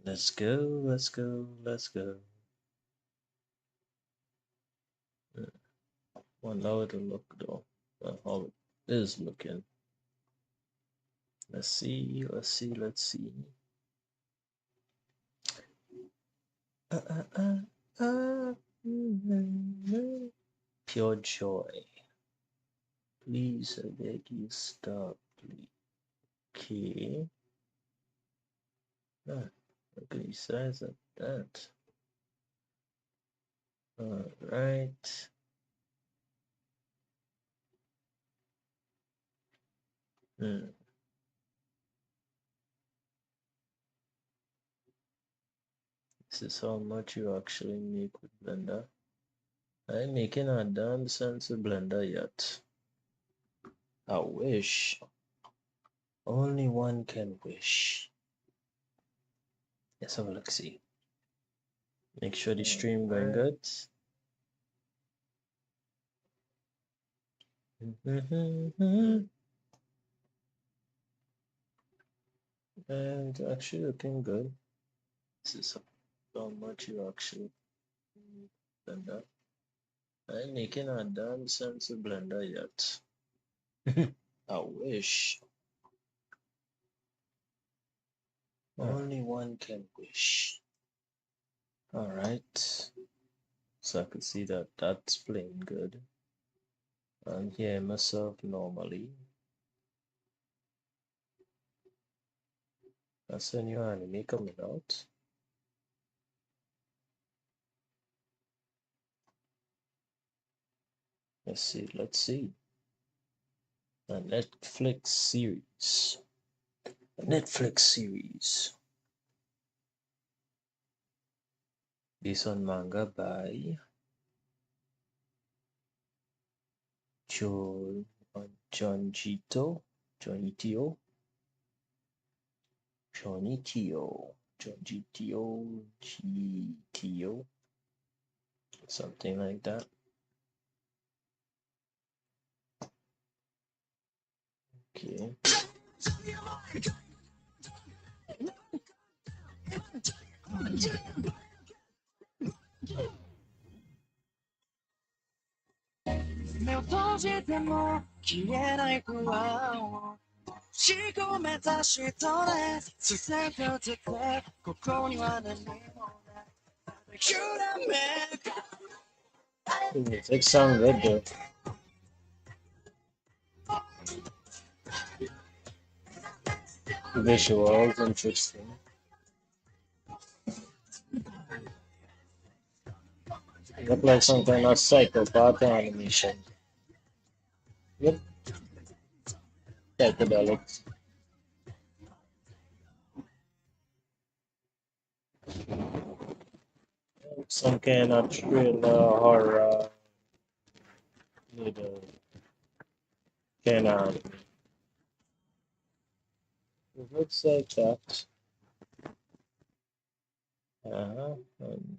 Let's go, let's go, let's go. Wonder how it'll look though. How it is looking. Let's see, let's see, let's see. Pure joy. Please, I beg you, stop, please. Okay. Ugly size of that. Alright. This is how much you actually make with Blender. I ain't making a damn sense with Blender yet. I wish. Only one can wish. Let's have a look, see. Make sure the stream going good. And actually looking good. This is how much you actually Blender. I ain't making a damn sense with Blender yet. I wish. Only one can wish. Alright. So I could see that that's playing good. And hear myself normally. That's a new anime coming out. Let's see. A Netflix series. Based on manga by Jonjitio, something like that. Okay. The music sounds good though. The visuals interesting. It look like some kind of psychopath animation. Yep. Psychedelics. Some kind of thriller, horror, little kind of. It looks like that. And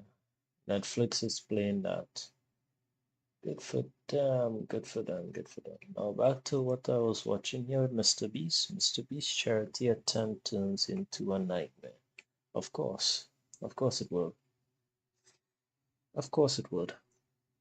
Netflix is playing that. Good for them, good for them, good for them. Now back to what I was watching here with Mr. Beast. Mr. Beast's charity attempt turns into a nightmare. Of course it will. Of course it would.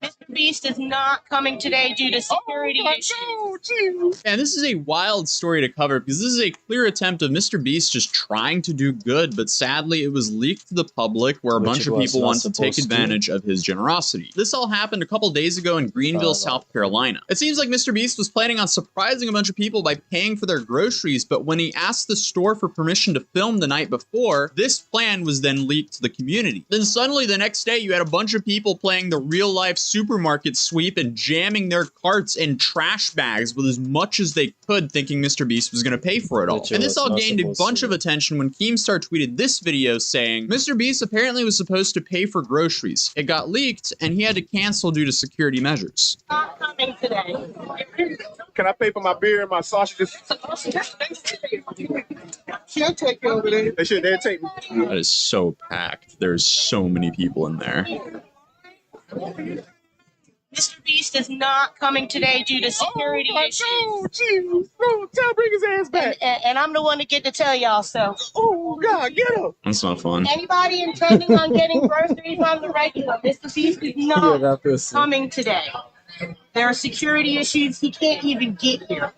Mr. Beast is not coming today due to security issues. And this is a wild story to cover because this is a clear attempt of Mr. Beast just trying to do good, but sadly it was leaked to the public where a bunch of people want to take advantage of his generosity. This all happened a couple days ago in Greenville, South Carolina. It seems like Mr. Beast was planning on surprising a bunch of people by paying for their groceries, but when he asked the store for permission to film the night before, this plan was then leaked to the community. Then suddenly the next day you had a bunch of people playing the real-life supermarket sweep and jamming their carts in trash bags with as much as they could, thinking Mr. Beast was going to pay for it all. And this all gained a bunch of attention when Keemstar tweeted this video saying, Mr. Beast apparently was supposed to pay for groceries. It got leaked and he had to cancel due to security measures. Not coming today. Can I pay for my beer and my sausages? She'll take you over there. They should. They'll take me. That is so packed. There's so many people in there. Mr. Beast is not coming today due to security issues. Oh, Jesus. No, tell bring his ass back. And I'm the one to get to tell y'all so. Oh, God, get him. That's not fun. Anybody intending on getting groceries on the regular, Mr. Beast is not coming today. There are security issues. He can't even get here.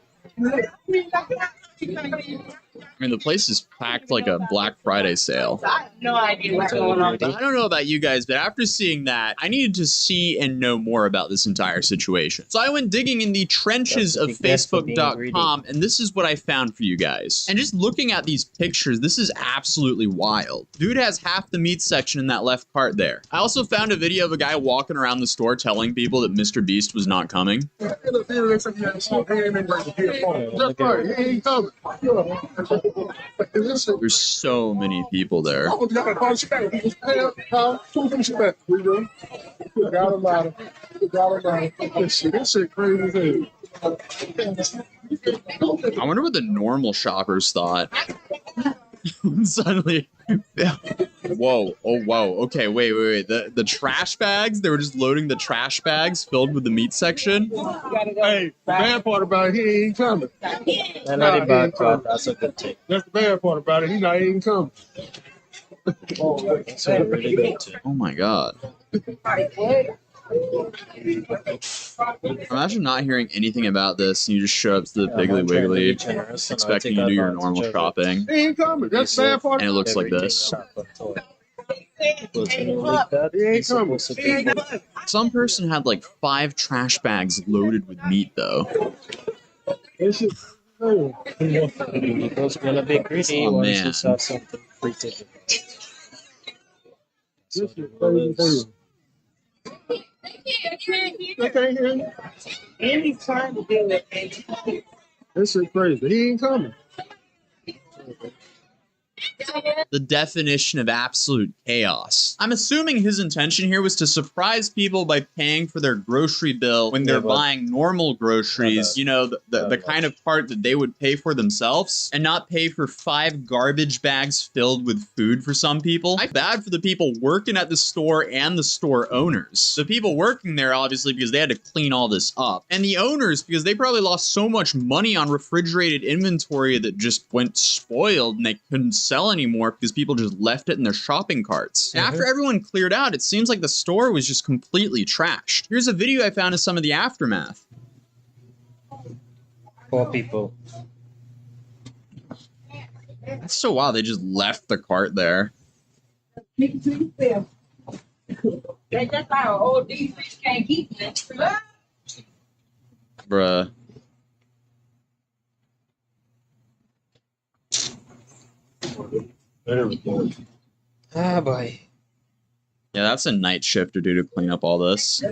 I mean, the place is packed like a Black Friday sale. I have no idea what's going on. I don't know about you guys, but after seeing that, I needed to see and know more about this entire situation. So I went digging in the trenches of Facebook.com, and this is what I found for you guys. And just looking at these pictures, this is absolutely wild. Dude has half the meat section in that left cart there. I also found a video of a guy walking around the store telling people that Mr. Beast was not coming. There's so many people there. I wonder what the normal shoppers thought. Suddenly, whoa, oh whoa, okay, wait. The trash bags, they were just loading the trash bags filled with the meat section. Hey, the bad part about it, he ain't coming. And not bad part, that's a good take. That's the bad part about it. He not even coming. That's a really good take. Oh my god. Imagine not hearing anything about this and you just show up to the Piggly Wiggly expecting you to do your normal shopping. He ain't coming. That's the bad part. And it looks like this. Some person had like 5 trash bags loaded with meat though. People's gonna be greedy once you have something free to do. They can't hear you. Andy's trying to do it. This is crazy. He ain't coming. The definition of absolute chaos. I'm assuming his intention here was to surprise people by paying for their grocery bill when they're buying normal groceries, you know, the kind of part that they would pay for themselves, and not pay for 5 garbage bags filled with food for some people. I feel bad for the people working at the store and the store owners. The people working there, obviously, because they had to clean all this up. And the owners, because they probably lost so much money on refrigerated inventory that just went spoiled and they couldn't sell anymore because people just left it in their shopping carts. And after everyone cleared out, it seems like the store was just completely trashed. Here's a video I found of some of the aftermath. Poor people. That's so wild. They just left the cart there. That's how old these fish can't keep it. Bruh. There we go. Ah, boy. Yeah, that's a night shift to do to clean up all this.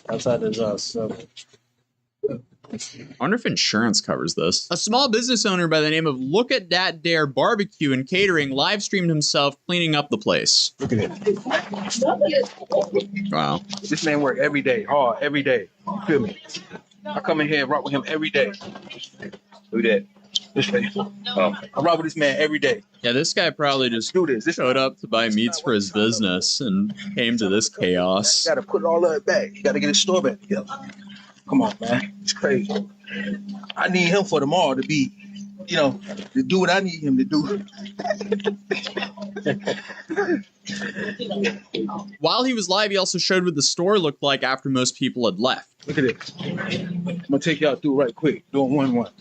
Outside is us. So. I wonder if insurance covers this. A small business owner by the name of Look at Dat Dare Barbecue and Catering live streamed himself cleaning up the place. Look at it. Wow. This man work every day, hard, every day. You feel me? I come in here and rock with him every day. Look at that. This way. I rock with this man every day. Yeah, this guy probably just showed up to buy meats for his business and came to this chaos. You gotta put it all of it back. You gotta get his store back together. Come on, man. It's crazy. I need him for tomorrow to be, you know, to do what I need him to do. While he was live, he also showed what the store looked like after most people had left. Look at this. I'm gonna take y'all through right quick. Doing 1-1.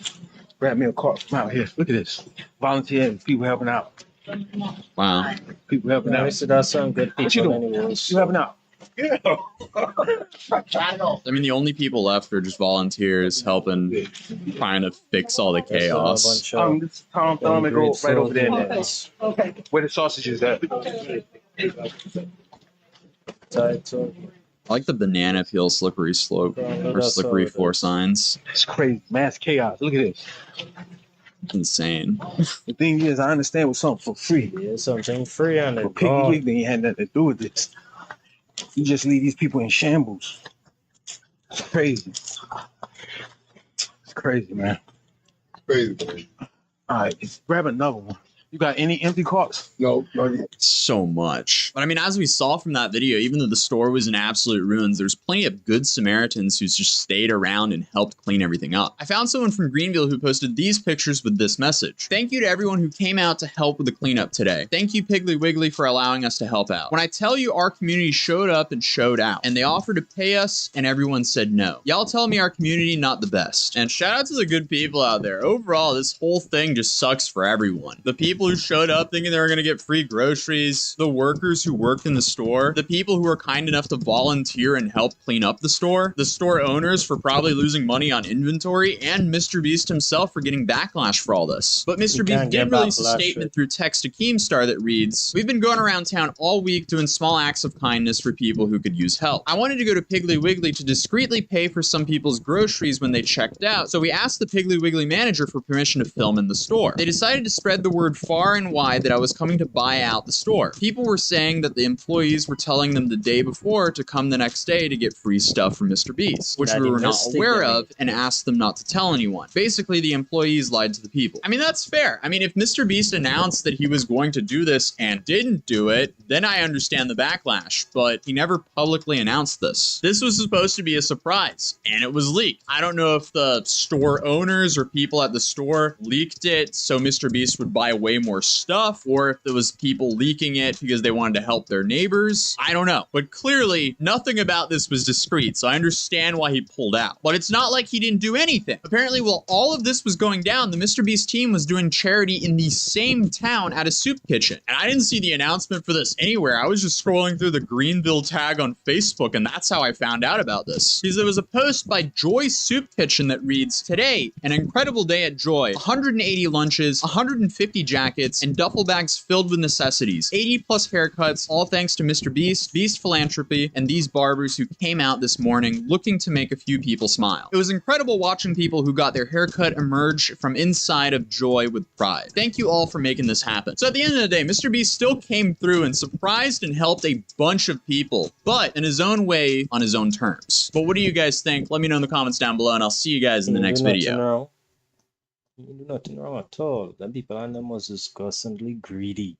Grab me a car from out here. Look at this. Volunteering, people helping out. Wow. People helping out. So that's some good people. What you doing? Anyways. You helping out? Yeah. I mean, the only people left are just volunteers helping, trying to fix all the chaos. Just Tom Thumb and go right over there. Okay. Where the sausage is at? I like the banana peel slippery slope or slippery floor signs. It's crazy. Mass chaos. Look at this. Insane. The thing is, I understand with something for free. Yeah, something free on it. But Piggly Wiggly ain't had nothing to do with this. You just leave these people in shambles. It's crazy. It's crazy, man. Crazy, man. All right, grab another one. You got any empty carts? No, not yet. So much. But I mean, as we saw from that video, even though the store was in absolute ruins, there's plenty of good Samaritans who just stayed around and helped clean everything up. I found someone from Greenville who posted these pictures with this message. Thank you to everyone who came out to help with the cleanup today. Thank you, Piggly Wiggly, for allowing us to help out. When I tell you our community showed up and showed out, and they offered to pay us, and everyone said no. Y'all tell me our community not the best. And shout out to the good people out there. Overall, this whole thing just sucks for everyone. The people who showed up thinking they were going to get free groceries, the workers who worked in the store, the people who were kind enough to volunteer and help clean up the store owners for probably losing money on inventory, and Mr. Beast himself for getting backlash for all this. But Mr. Beast did release a statement through text to Keemstar that reads, "We've been going around town all week doing small acts of kindness for people who could use help. I wanted to go to Piggly Wiggly to discreetly pay for some people's groceries when they checked out, so we asked the Piggly Wiggly manager for permission to film in the store. They decided to spread the word far and wide that I was coming to buy out the store. People were saying that the employees were telling them the day before to come the next day to get free stuff from Mr. Beast, which we were not aware of and asked them not to tell anyone. Basically, the employees lied to the people." I mean, that's fair. I mean, if Mr. Beast announced that he was going to do this and didn't do it, then I understand the backlash, but he never publicly announced this. This was supposed to be a surprise, and it was leaked. I don't know if the store owners or people at the store leaked it so Mr. Beast would buy way more stuff, or if there was people leaking it because they wanted to help their neighbors. I don't know. But clearly, nothing about this was discreet, so I understand why he pulled out. But it's not like he didn't do anything. Apparently, while all of this was going down, the Mr. Beast team was doing charity in the same town at a soup kitchen. And I didn't see the announcement for this anywhere. I was just scrolling through the Greenville tag on Facebook, and that's how I found out about this. Because there was a post by Joy Soup Kitchen that reads, "Today, an incredible day at Joy. 180 lunches, 150 jackets, and duffel bags filled with necessities. 80 plus haircuts, all thanks to Mr. Beast, Beast Philanthropy, and these barbers who came out this morning looking to make a few people smile. It was incredible watching people who got their haircut emerge from inside of Joy with pride. Thank you all for making this happen." So at the end of the day, Mr. Beast still came through and surprised and helped a bunch of people, but in his own way, on his own terms. But what do you guys think? Let me know in the comments down below, and I'll see you guys in the next video. You do nothing wrong at all. Them people on them was disgustingly greedy.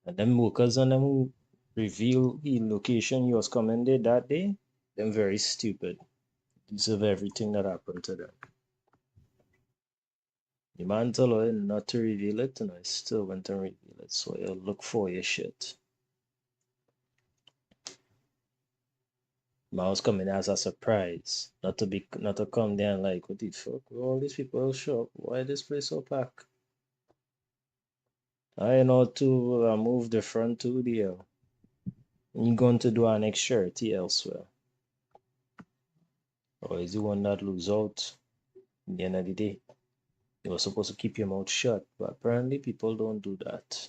And them workers on them who reveal the location you was coming there that day, them very stupid. Deserve everything that happened to them. The man told her not to reveal it, and I still went and reveal it. So you look for your shit. Man was coming as a surprise, not to come there and like, what the fuck? All these people show up. Why this place so packed? I know to move the front to there. You're going to do an extra elsewhere. Or is the one that lose out at the end of the day? You were supposed to keep your mouth shut, but apparently people don't do that.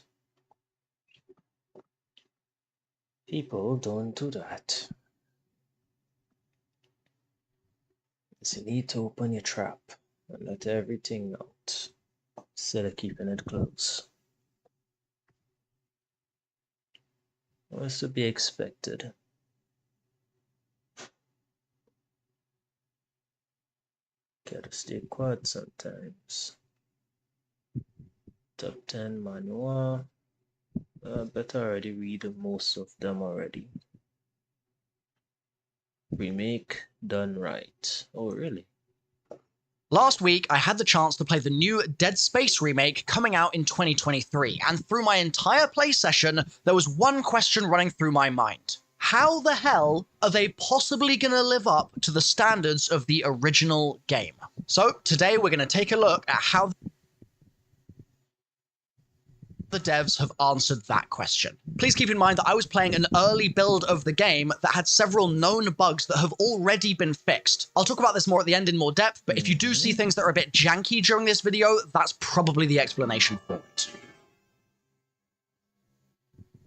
People don't do that. So you need to open your trap and let everything out instead of keeping it closed. What's to be expected? Gotta stay quiet sometimes. Top 10 manual. Better already read most of them already. Remake done right. Oh, really? Last week, I had the chance to play the new Dead Space remake coming out in 2023, and through my entire play session, there was one question running through my mind. How the hell are they possibly going to live up to the standards of the original game? So today we're going to take a look at how the devs have answered that question. Please keep in mind that I was playing an early build of the game that had several known bugs that have already been fixed. I'll talk about this more at the end in more depth, but if you do see things that are a bit janky during this video, that's probably the explanation for it.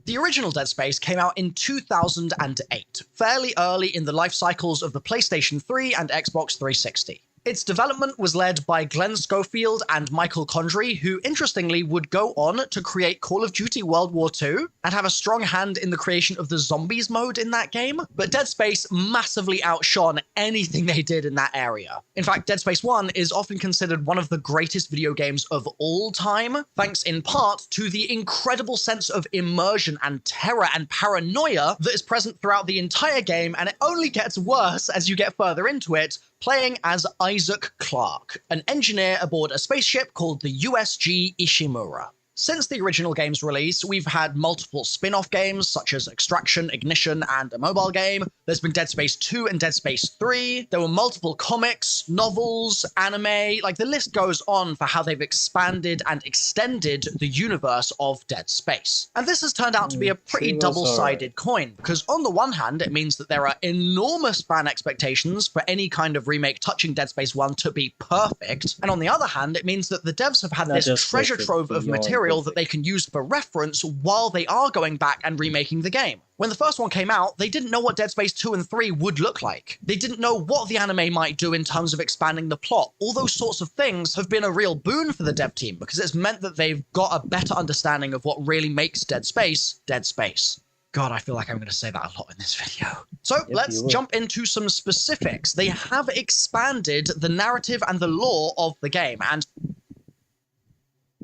The original Dead Space came out in 2008, fairly early in the life cycles of the PlayStation 3 and Xbox 360. Its development was led by Glenn Schofield and Michael Condrey, who interestingly would go on to create Call of Duty World War II and have a strong hand in the creation of the zombies mode in that game. But Dead Space massively outshone anything they did in that area. In fact, Dead Space 1 is often considered one of the greatest video games of all time, thanks in part to the incredible sense of immersion and terror and paranoia that is present throughout the entire game, and it only gets worse as you get further into it, playing as Isaac Clarke, an engineer aboard a spaceship called the USG Ishimura. Since the original game's release, we've had multiple spin-off games such as Extraction, Ignition, and a mobile game. There's been Dead Space 2 and Dead Space 3. There were multiple comics, novels, anime, like the list goes on for how they've expanded and extended the universe of Dead Space. And this has turned out to be a pretty double-sided coin, because on the one hand, it means that there are enormous fan expectations for any kind of remake touching Dead Space 1 to be perfect, and on the other hand, it means that the devs have had this treasure trove of material that they can use for reference while they are going back and remaking the game. When the first one came out, they didn't know what Dead Space 2 and 3 would look like. They didn't know what the anime might do in terms of expanding the plot. All those sorts of things have been a real boon for the dev team because it's meant that they've got a better understanding of what really makes Dead Space, Dead Space. God, I feel like I'm going to say that a lot in this video. So let's jump into some specifics. They have expanded the narrative and the lore of the game, and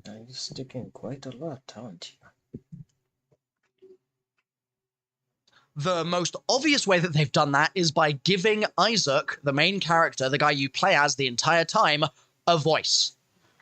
you're sticking quite a lot, aren't you? The most obvious way that they've done that is by giving Isaac, the main character, the guy you play as the entire time, a voice.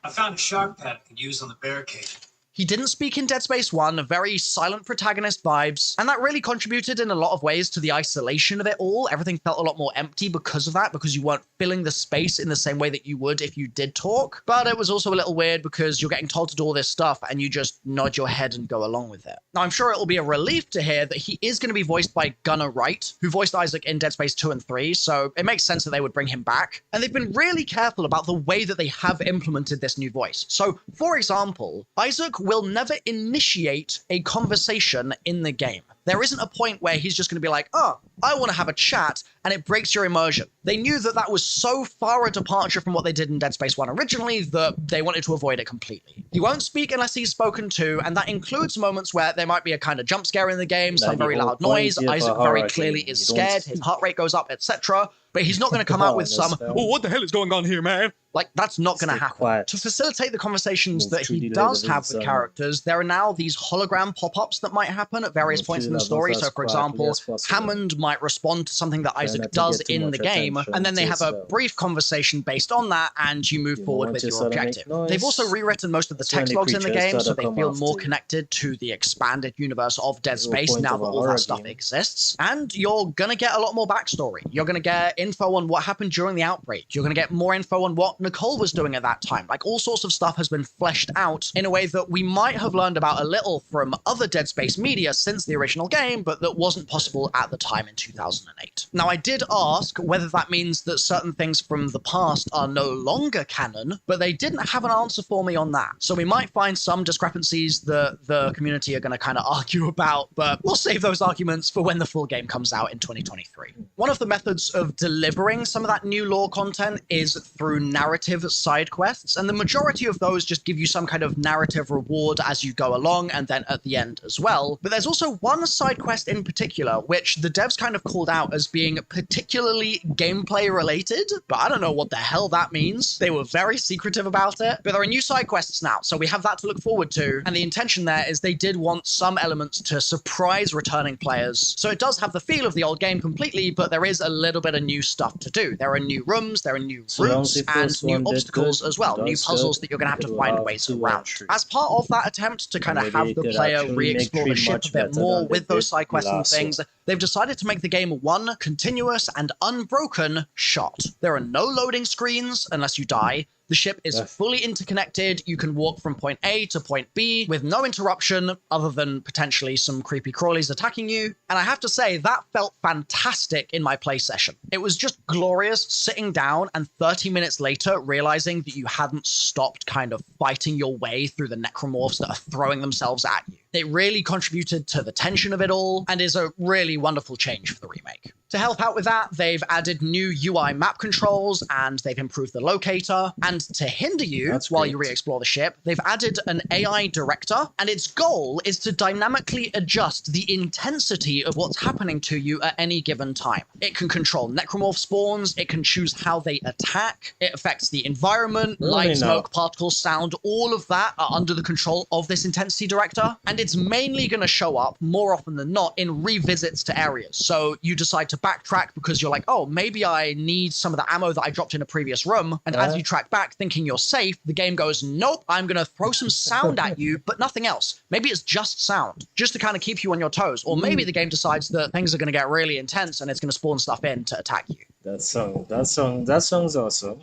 I found a shark pad I could use on the barricade. He didn't speak in Dead Space 1, very silent protagonist vibes, and that really contributed in a lot of ways to the isolation of it all. Everything felt a lot more empty because of that, because you weren't filling the space in the same way that you would if you did talk. But it was also a little weird because you're getting told to do all this stuff and you just nod your head and go along with it. Now, I'm sure it'll be a relief to hear that he is going to be voiced by Gunnar Wright, who voiced Isaac in Dead Space 2 and 3, so it makes sense that they would bring him back. And they've been really careful about the way that they have implemented this new voice. So, for example, Isaac will never initiate a conversation in the game. There isn't a point where he's just going to be like, oh, I want to have a chat, and it breaks your immersion. They knew that that was so far a departure from what they did in Dead Space 1 originally that they wanted to avoid it completely. He won't speak unless he's spoken to, and that includes moments where there might be a kind of jump scare in the game, some very loud noise, Isaac very clearly is scared, his heart rate goes up, etc. But he's not going to come out with some, oh, what the hell is going on here, man? Like, that's not going to happen. Quiet. To facilitate the conversations that he does have with characters, there are now these hologram pop-ups that might happen at various points in the story. So, for example, Hammond might respond to something that Isaac does in the game, and then they have a brief conversation based on that, and you move forward with your objective. They've also rewritten most of the text logs in the game, so they feel more connected to the expanded universe of Dead Space now that all that stuff exists. And you're going to get a lot more backstory. You're going to get info on what happened during the outbreak. You're going to get more info on what Nicole was doing at that time. Like, all sorts of stuff has been fleshed out in a way that we might have learned about a little from other Dead Space media since the original game, but that wasn't possible at the time in 2008. Now, I did ask whether that means that certain things from the past are no longer canon, but they didn't have an answer for me on that. So we might find some discrepancies that the community are going to kind of argue about, but we'll save those arguments for when the full game comes out in 2023. One of the methods of delivering some of that new lore content is through narrative side quests, and the majority of those just give you some kind of narrative reward as you go along and then at the end as well. But there's also one side quest in particular which the devs kind of called out as being particularly gameplay related, but I don't know what the hell that means. They were very secretive about it, but there are new side quests now, so we have that to look forward to, and the intention there is they did want some elements to surprise returning players. So it does have the feel of the old game completely, but there is a little bit of new stuff to do. There are new rooms, there are new routes, and new obstacles as well, new puzzles that you're going to have to find ways around. As part of that attempt to kind of have the player re-explore the ship a bit more with those side quests and things, they've decided to make the game one continuous and unbroken shot. There are no loading screens unless you die. The ship is fully interconnected. You can walk from point A to point B with no interruption other than potentially some creepy crawlies attacking you. And I have to say, that felt fantastic in my play session. It was just glorious sitting down and 30 minutes later realizing that you hadn't stopped kind of fighting your way through the necromorphs that are throwing themselves at you. It really contributed to the tension of it all and is a really wonderful change for the remake. To help out with that, they've added new UI map controls and they've improved the locator. And to hinder you while you re-explore the ship, they've added an AI director, and its goal is to dynamically adjust the intensity of what's happening to you at any given time. It can control necromorph spawns, it can choose how they attack, it affects the environment, light, smoke, particles, sound, all of that are under the control of this intensity director. And it's mainly going to show up more often than not in revisits to areas. So you decide to backtrack because you're like, oh, maybe I need some of the ammo that I dropped in a previous room. And as you track back thinking you're safe, the game goes, nope, I'm going to throw some sound at you, but nothing else. Maybe it's just sound, just to kind of keep you on your toes. Or maybe the game decides that things are going to get really intense and it's going to spawn stuff in to attack you. That song's awesome.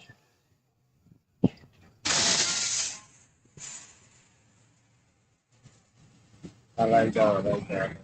I like that.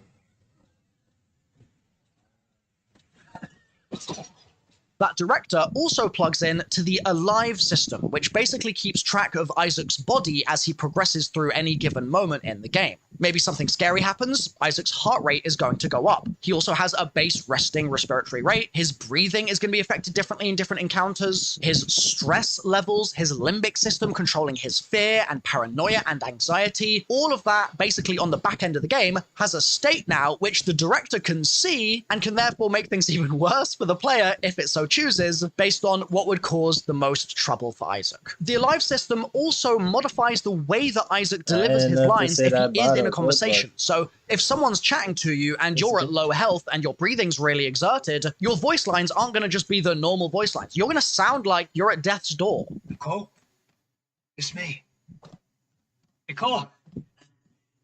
That director also plugs in to the Alive system, which basically keeps track of Isaac's body as he progresses through any given moment in the game. Maybe something scary happens, Isaac's heart rate is going to go up. He also has a base resting respiratory rate. His breathing is going to be affected differently in different encounters. His stress levels, his limbic system controlling his fear and paranoia and anxiety, all of that basically on the back end of the game has a state now which the director can see and can therefore make things even worse for the player if it so chooses, based on what would cause the most trouble for Isaac. The Alive system also modifies the way that Isaac delivers his lines if he is in a conversation. So if someone's chatting to you and you're at low health and your breathing's really exerted, your voice lines aren't going to just be the normal voice lines. You're going to sound like you're at death's door. Nicole, it's me. Nicole,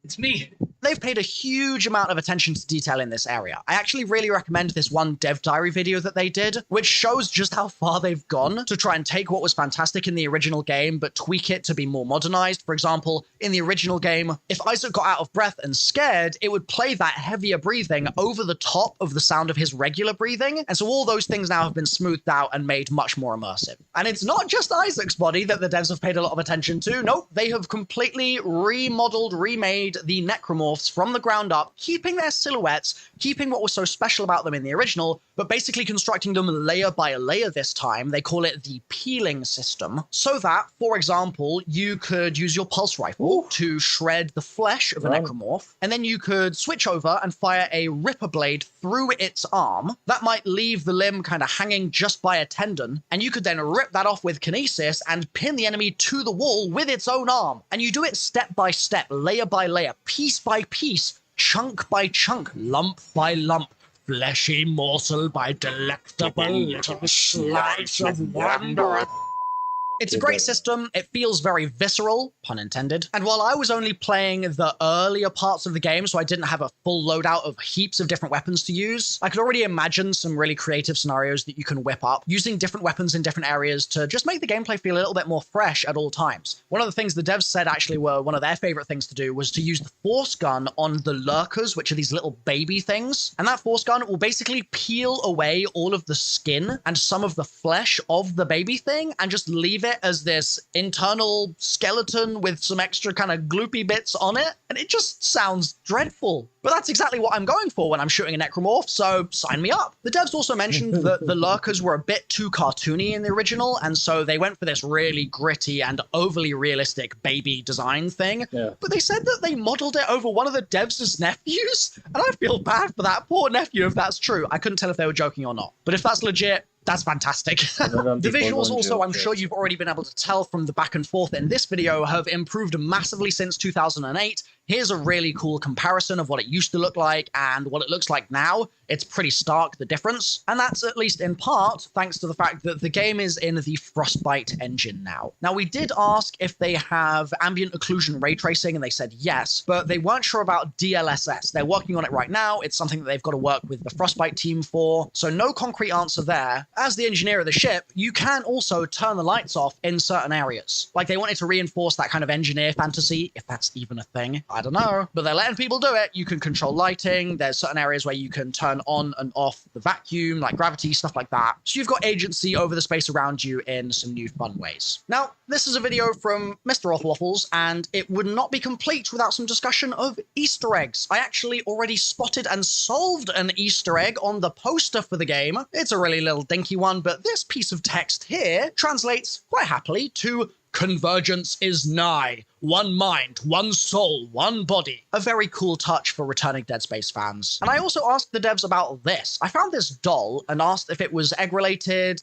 it's me. They've paid a huge amount of attention to detail in this area. I actually really recommend this one dev diary video that they did, which shows just how far they've gone to try and take what was fantastic in the original game, but tweak it to be more modernized. For example, in the original game, if Isaac got out of breath and scared, it would play that heavier breathing over the top of the sound of his regular breathing. And so all those things now have been smoothed out and made much more immersive. And it's not just Isaac's body that the devs have paid a lot of attention to. Nope, they have completely remodeled, remade the necromorphs from the ground up, keeping their silhouettes, keeping what was so special about them in the original, but basically constructing them layer by layer this time. They call it the peeling system, so that, for example, you could use your pulse rifle to shred the flesh of a necromorph, and then you could switch over and fire a ripper blade through its arm. That might leave the limb kind of hanging just by a tendon, and you could then rip that off with kinesis and pin the enemy to the wall with its own arm. And you do it step by step, layer by layer, piece by piece, chunk by chunk, lump by lump, fleshy morsel by delectable little slice of wonder. It's a great system. It feels very visceral, pun intended. And while I was only playing the earlier parts of the game, so I didn't have a full loadout of heaps of different weapons to use, I could already imagine some really creative scenarios that you can whip up, using different weapons in different areas to just make the gameplay feel a little bit more fresh at all times. One of the things the devs said actually were one of their favorite things to do was to use the force gun on the lurkers, which are these little baby things. And that force gun will basically peel away all of the skin and some of the flesh of the baby thing and just leave it as this internal skeleton with some extra kind of gloopy bits on it, and it just sounds dreadful. But that's exactly what I'm going for when I'm shooting a necromorph, so sign me up. The devs also mentioned that the lurkers were a bit too cartoony in the original, and so they went for this really gritty and overly realistic baby design thing. But they said that they modeled it over one of the devs' nephews, and I feel bad for that poor nephew if that's true. I couldn't tell if they were joking or not. But if that's legit, that's fantastic. The visuals also, I'm sure you've already been able to tell from the back and forth in this video, have improved massively since 2008. Here's a really cool comparison of what it used to look like and what it looks like now. It's pretty stark, the difference. And that's at least in part thanks to the fact that the game is in the Frostbite engine now. Now, we did ask if they have ambient occlusion ray tracing, and they said yes, but they weren't sure about DLSS. They're working on it right now. It's something that they've got to work with the Frostbite team for. So no concrete answer there. as the engineer of the ship, you can also turn the lights off in certain areas. Like, they wanted to reinforce that kind of engineer fantasy, if that's even a thing. I don't know. But they're letting people do it. You can control lighting. There's certain areas where you can turn on and off the vacuum, like gravity, stuff like that. So you've got agency over the space around you in some new fun ways. Now, this is a video from Mr. Waffles, and it would not be complete without some discussion of Easter eggs. I actually already spotted and solved an Easter egg on the poster for the game. It's a really little dinky one, but this piece of text here translates quite happily to "Convergence is nigh. One mind, one soul, one body." A very cool touch for returning Dead Space fans. And I also asked the devs about this. I found this doll and asked if it was egg-related.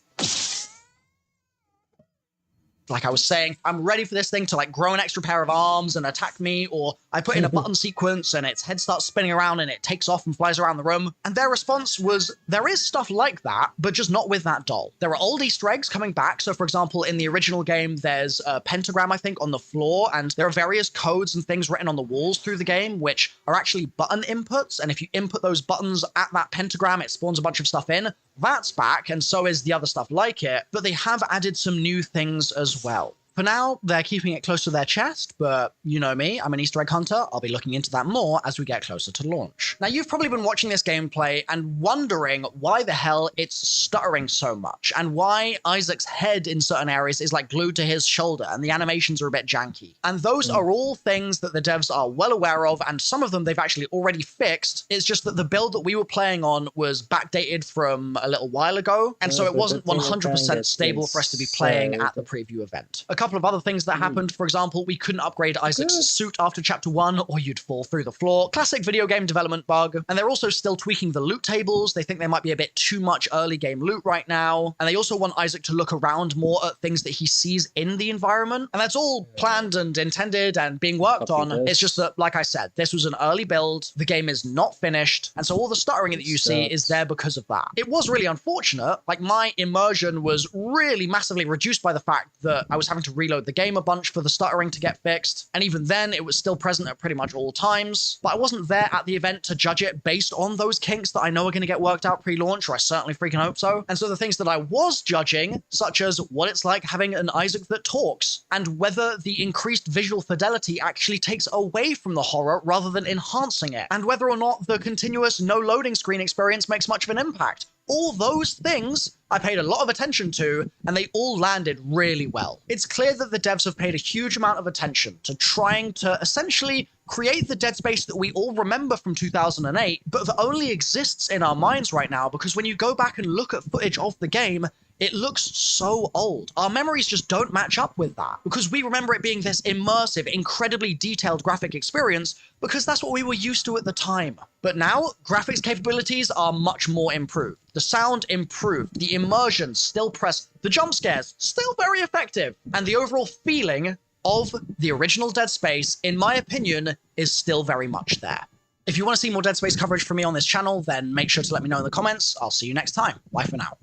Like I was saying, I'm ready for this thing to like grow an extra pair of arms and attack me, or I put in a button sequence and its head starts spinning around and it takes off and flies around the room. And their response was, there is stuff like that, but just not with that doll. There are old Easter eggs coming back. So for example, in the original game, there's a pentagram, I think, on the floor, and there are various codes and things written on the walls through the game, which are actually button inputs. And if you input those buttons at that pentagram, it spawns a bunch of stuff in. That's back, and so is the other stuff like it, but they have added some new things as well. For now, they're keeping it close to their chest, but you know me, I'm an Easter egg hunter. I'll be looking into that more as we get closer to launch. Now, you've probably been watching this gameplay and wondering why the hell it's stuttering so much, and why Isaac's head in certain areas is like glued to his shoulder, and the animations are a bit janky. And those are all things that the devs are well aware of, and some of them they've actually already fixed. It's just that the build that we were playing on was backdated from a little while ago, and so it wasn't 100% stable for us to be playing at the preview event. A couple of other things that happened. For example, we couldn't upgrade Isaac's suit after chapter 1, or you'd fall through the floor. Classic video game development bug. And they're also still tweaking the loot tables. They think there might be a bit too much early game loot right now. And they also want Isaac to look around more at things that he sees in the environment. And that's all planned and intended and being worked on. It's just that, like I said, this was an early build. The game is not finished. And so all the stuttering that you see is there because of that. It was really unfortunate. Like, my immersion was really massively reduced by the fact that I was having to reload the game a bunch for the stuttering to get fixed, and even then it was still present at pretty much all times. But I wasn't there at the event to judge it based on those kinks that I know are going to get worked out pre-launch, or I certainly freaking hope so. And so the things that I was judging, such as what it's like having an Isaac that talks, and whether the increased visual fidelity actually takes away from the horror rather than enhancing it, and whether or not the continuous no loading screen experience makes much of an impact. All those things I paid a lot of attention to, and they all landed really well. It's clear that the devs have paid a huge amount of attention to trying to essentially create the Dead Space that we all remember from 2008, but that only exists in our minds right now because when you go back and look at footage of the game, it looks so old. Our memories just don't match up with that because we remember it being this immersive, incredibly detailed graphic experience because that's what we were used to at the time. But now, graphics capabilities are much more improved. The sound improved, the immersion still present, the jump scares still very effective, and the overall feeling of the original Dead Space, in my opinion, is still very much there. If you want to see more Dead Space coverage from me on this channel, then make sure to let me know in the comments. I'll see you next time. Bye for now.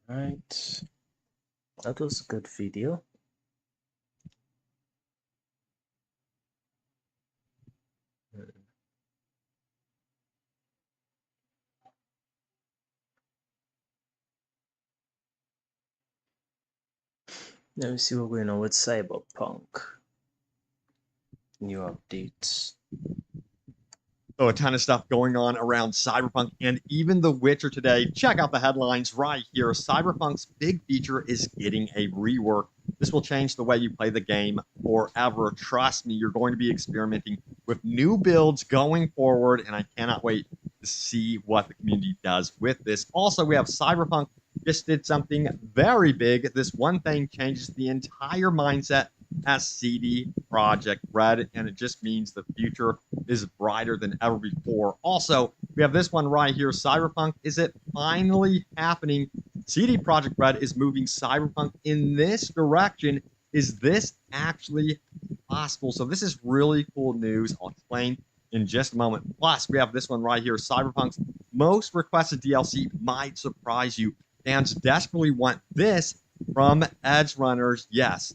Right, that was a good video. Let me see what's going on with Cyberpunk. New updates. So a ton of stuff going on around Cyberpunk and even The Witcher today. Check out the headlines right here. Cyberpunk's big feature is getting a rework. This will change the way you play the game forever. Trust me, you're going to be experimenting with new builds going forward, and I cannot wait to see what the community does with this. Also, we have Cyberpunk just did something very big. This one thing changes the entire mindset as CTBHholdings, and it just means the future is brighter than ever before. Also, we have this one right here, Cyberpunk. Is it finally happening? CTBHholdings is moving Cyberpunk in this direction. Is this actually possible? So this is really cool news. I'll explain in just a moment. Plus, we have this one right here, Cyberpunk's most requested DLC might surprise you. Fans desperately want this from Edge Runners. Yes,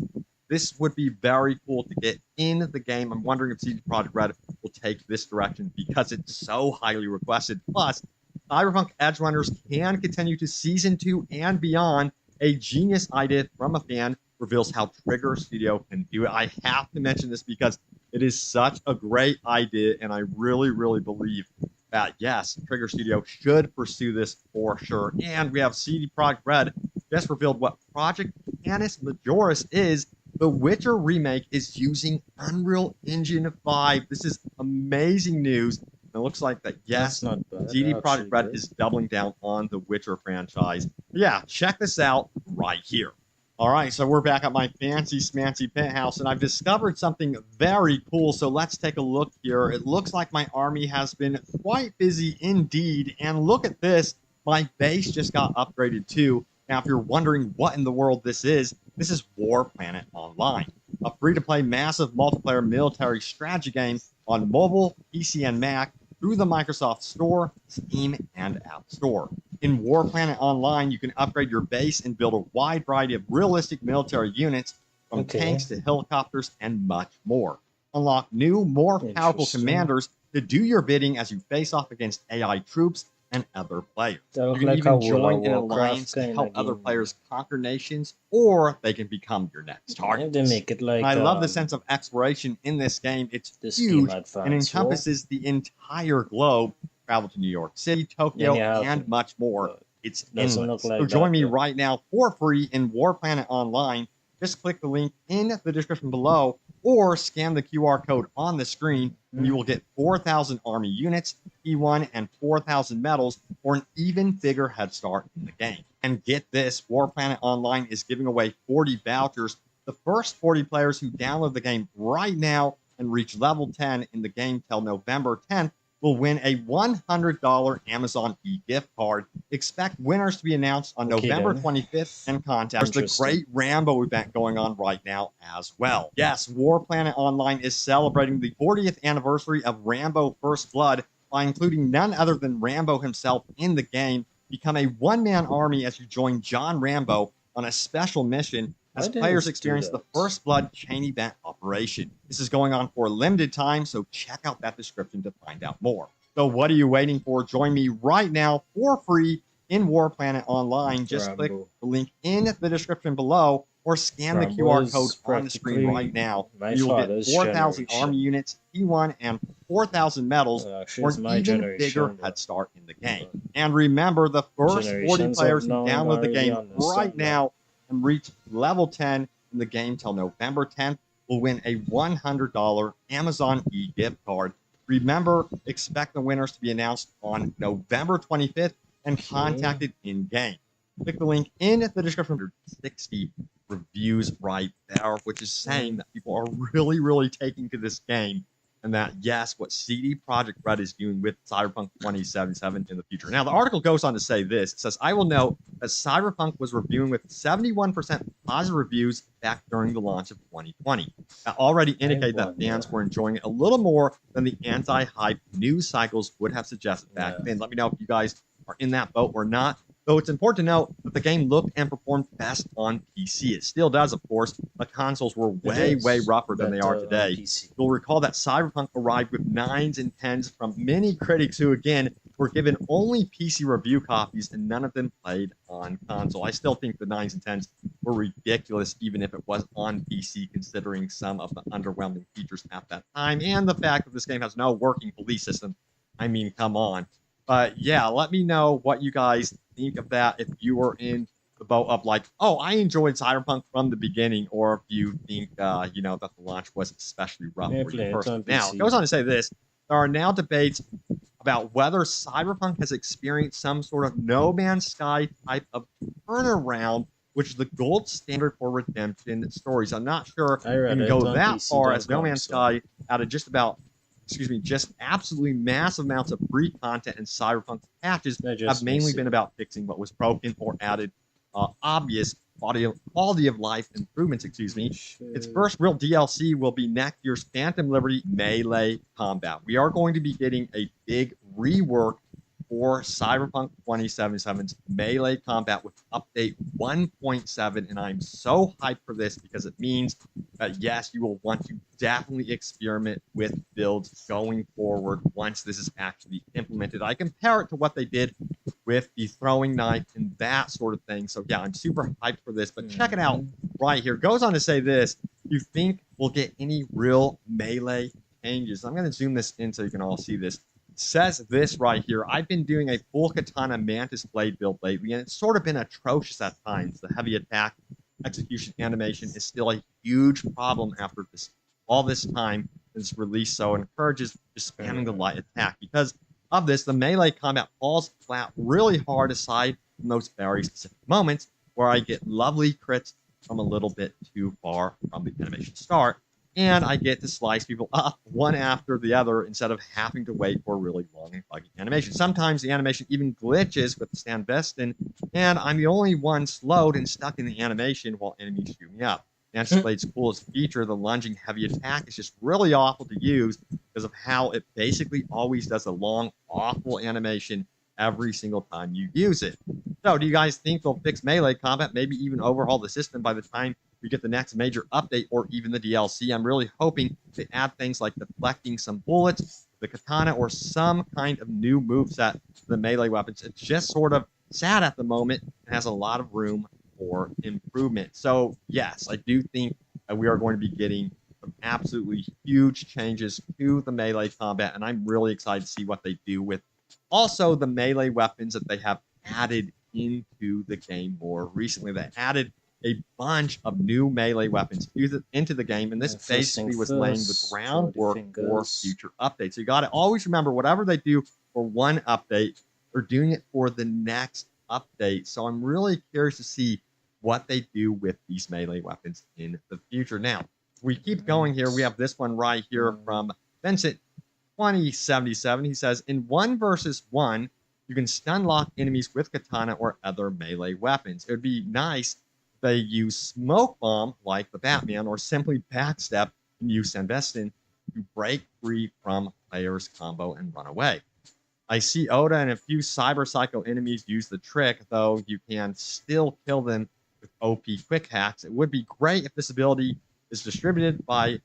this would be very cool to get in the game. I'm wondering if CD Projekt Red will take this direction because it's so highly requested. Plus, Cyberpunk Edgerunners can continue to Season 2 and beyond. A genius idea from a fan reveals how Trigger Studio can do it. I have to mention this because it is such a great idea, and I really, really believe that, yes, Trigger Studio should pursue this for sure. And we have CD Projekt Red just revealed what Project Canis Majoris is. The Witcher remake is using Unreal Engine 5. This is amazing news. It looks like that, yes, CD Projekt Red is doubling down on the Witcher franchise. But yeah, check this out right here. All right, so we're back at my fancy smancy penthouse, and I've discovered something very cool. So let's take a look here. It looks like my army has been quite busy indeed. And look at this. My base just got upgraded too. Now, if you're wondering what in the world this is War Planet Online, a free-to-play massive multiplayer military strategy game on mobile, PC, and Mac through the Microsoft Store, Steam, and App Store. In War Planet Online, you can upgrade your base and build a wide variety of realistic military units, from tanks to helicopters and much more. Unlock new, more powerful commanders to do your bidding as you face off against AI troops and other players. You can even join an alliance to help other players conquer nations, or they can become your next target. I love the sense of exploration in this game. It's huge and encompasses the entire globe. Travel to New York City, Tokyo, and much more. It's endless. So join me right now for free in War Planet Online. Just click the link in the description below or scan the QR code on the screen, and you will get 4,000 army units, P1, and 4,000 medals for an even bigger head start in the game. And get this, War Planet Online is giving away 40 vouchers. The first 40 players who download the game right now and reach level 10 in the game till November 10th will win a $100 Amazon e-gift card. Expect winners to be announced on November 25th and contact. There's the Great Rambo event going on right now as well. Yes, War Planet Online is celebrating the 40th anniversary of Rambo First Blood by including none other than Rambo himself in the game. Become a one-man army as you join John Rambo on a special mission as players experience the First Blood chain event operation. This is going on for a limited time, so check out that description to find out more. So what are you waiting for? Join me right now for free in War Planet Online. Just click the link in the description below or scan the QR code on the screen right now. You will get 4,000 army units, P1, and 4,000 medals for an even bigger head start in the game. And remember, the first 40 players who download the game right now and reach level 10 in the game till November 10th will win a $100 Amazon e-gift card. Remember, expect the winners to be announced on November 25th and contacted in-game. Click the link in the description. 60 reviews right there, which is saying that people are really, really taking to this game. And that, yes, what CD Projekt Red is doing with Cyberpunk 2077 in the future. Now, the article goes on to say this. It says, I will note that Cyberpunk was reviewing with 71% positive reviews back during the launch of 2020. That already indicated that fans were enjoying it a little more than the anti-hype news cycles would have suggested back then. Let me know if you guys are in that boat or not. Though it's important to note that the game looked and performed best on PC. It still does, of course, but consoles were way rougher than they are today. You'll recall that Cyberpunk arrived with 9s and 10s from many critics who, again, were given only PC review copies and none of them played on console. I still think the 9s and 10s were ridiculous, even if it was on PC, considering some of the underwhelming features at that time and the fact that this game has no working police system. I mean, come on. But yeah, let me know what you guys think of that, if you were in the boat of like, oh, I enjoyed Cyberpunk from the beginning, or if you think, you know, that the launch was especially rough for you personally. Now, it goes on to say this. There are now debates about whether Cyberpunk has experienced some sort of No Man's Sky type of turnaround, which is the gold standard for redemption stories. I'm not sure you can go that far as No Man's Sky added just absolutely massive amounts of free content, and Cyberpunk's patches have mainly been about fixing what was broken or added obvious quality of life improvements, Its first real DLC will be next year's Phantom Liberty Melee Combat. We are going to be getting a big rework for Cyberpunk 2077's melee combat with update 1.7, and I'm so hyped for this because it means that yes, you will want to definitely experiment with builds going forward once this is actually implemented. I compare it to what they did with the throwing knife and that sort of thing. So yeah, I'm super hyped for this, but check it out right here. Goes on to say this: you think we'll get any real melee changes? I'm going to zoom this in so you can all see this. It says this right here: I've been doing a full katana mantis blade build lately, and it's sort of been atrocious at times. The heavy attack execution animation is still a huge problem after all this time is released, so it encourages just spamming the light attack. Because of this, the melee combat falls flat really hard aside from those very specific moments where I get lovely crits from a little bit too far from the animation start, and I get to slice people up one after the other instead of having to wait for a really long and buggy animation. Sometimes the animation even glitches with the stand Bestin, and I'm the only one slowed and stuck in the animation while enemies shoot me up. Mantis Blade's coolest feature, the lunging heavy attack, is just really awful to use because of how it basically always does a long, awful animation every single time you use it. So, do you guys think they'll fix melee combat, maybe even overhaul the system by the time we get the next major update or even the DLC? I'm really hoping they add things like deflecting some bullets, the katana, or some kind of new moveset to the melee weapons. It's just sort of sad at the moment and has a lot of room for improvement. So, yes, I do think that we are going to be getting some absolutely huge changes to the melee combat, and I'm really excited to see what they do with also the melee weapons that they have added into the game more recently. They added a bunch of new melee weapons into the game, and this basically was laying the groundwork for future updates. So you got to always remember, whatever they do for one update, they're doing it for the next update. So I'm really curious to see what they do with these melee weapons in the future. Now, we keep going here. We have this one right here from Vincent 2077. He says, in 1 versus 1, you can stun lock enemies with katana or other melee weapons. It would be nice if they use smoke bomb like the Batman, or simply backstep and use Sanvestin to break free from players' combo and run away. I see Oda and a few Cyber Psycho enemies use the trick, though you can still kill them with OP quick hacks. It would be great if this ability is distributed by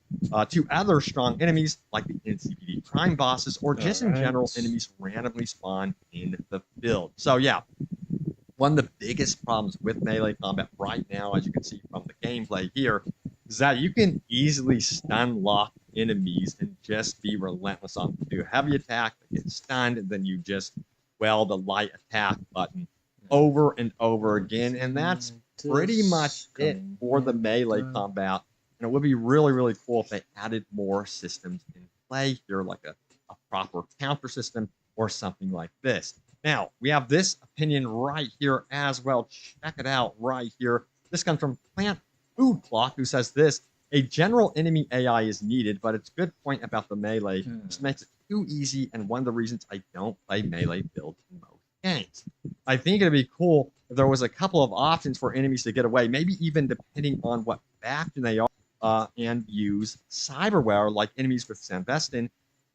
two other strong enemies, like the NCPD crime bosses, or just in general, enemies randomly spawn in the field. So yeah, one of the biggest problems with melee combat right now, as you can see from the gameplay here, is that you can easily stun lock enemies and just be relentless on them. Do a heavy attack, they get stunned, and then you just weld the light attack button over and over again, and that's pretty much it for the melee combat. And it would be really, really cool if they added more systems in play here, like a proper counter system or something like this. Now, we have this opinion right here as well. Check it out right here. This comes from Plant Food Clock, who says this: a general enemy AI is needed, but it's a good point about the melee. Just makes it too easy, and one of the reasons I don't play melee builds in most games. I think it'd be cool if there was a couple of options for enemies to get away, maybe even depending on what faction they are, and use cyberware, like enemies with Sanvestin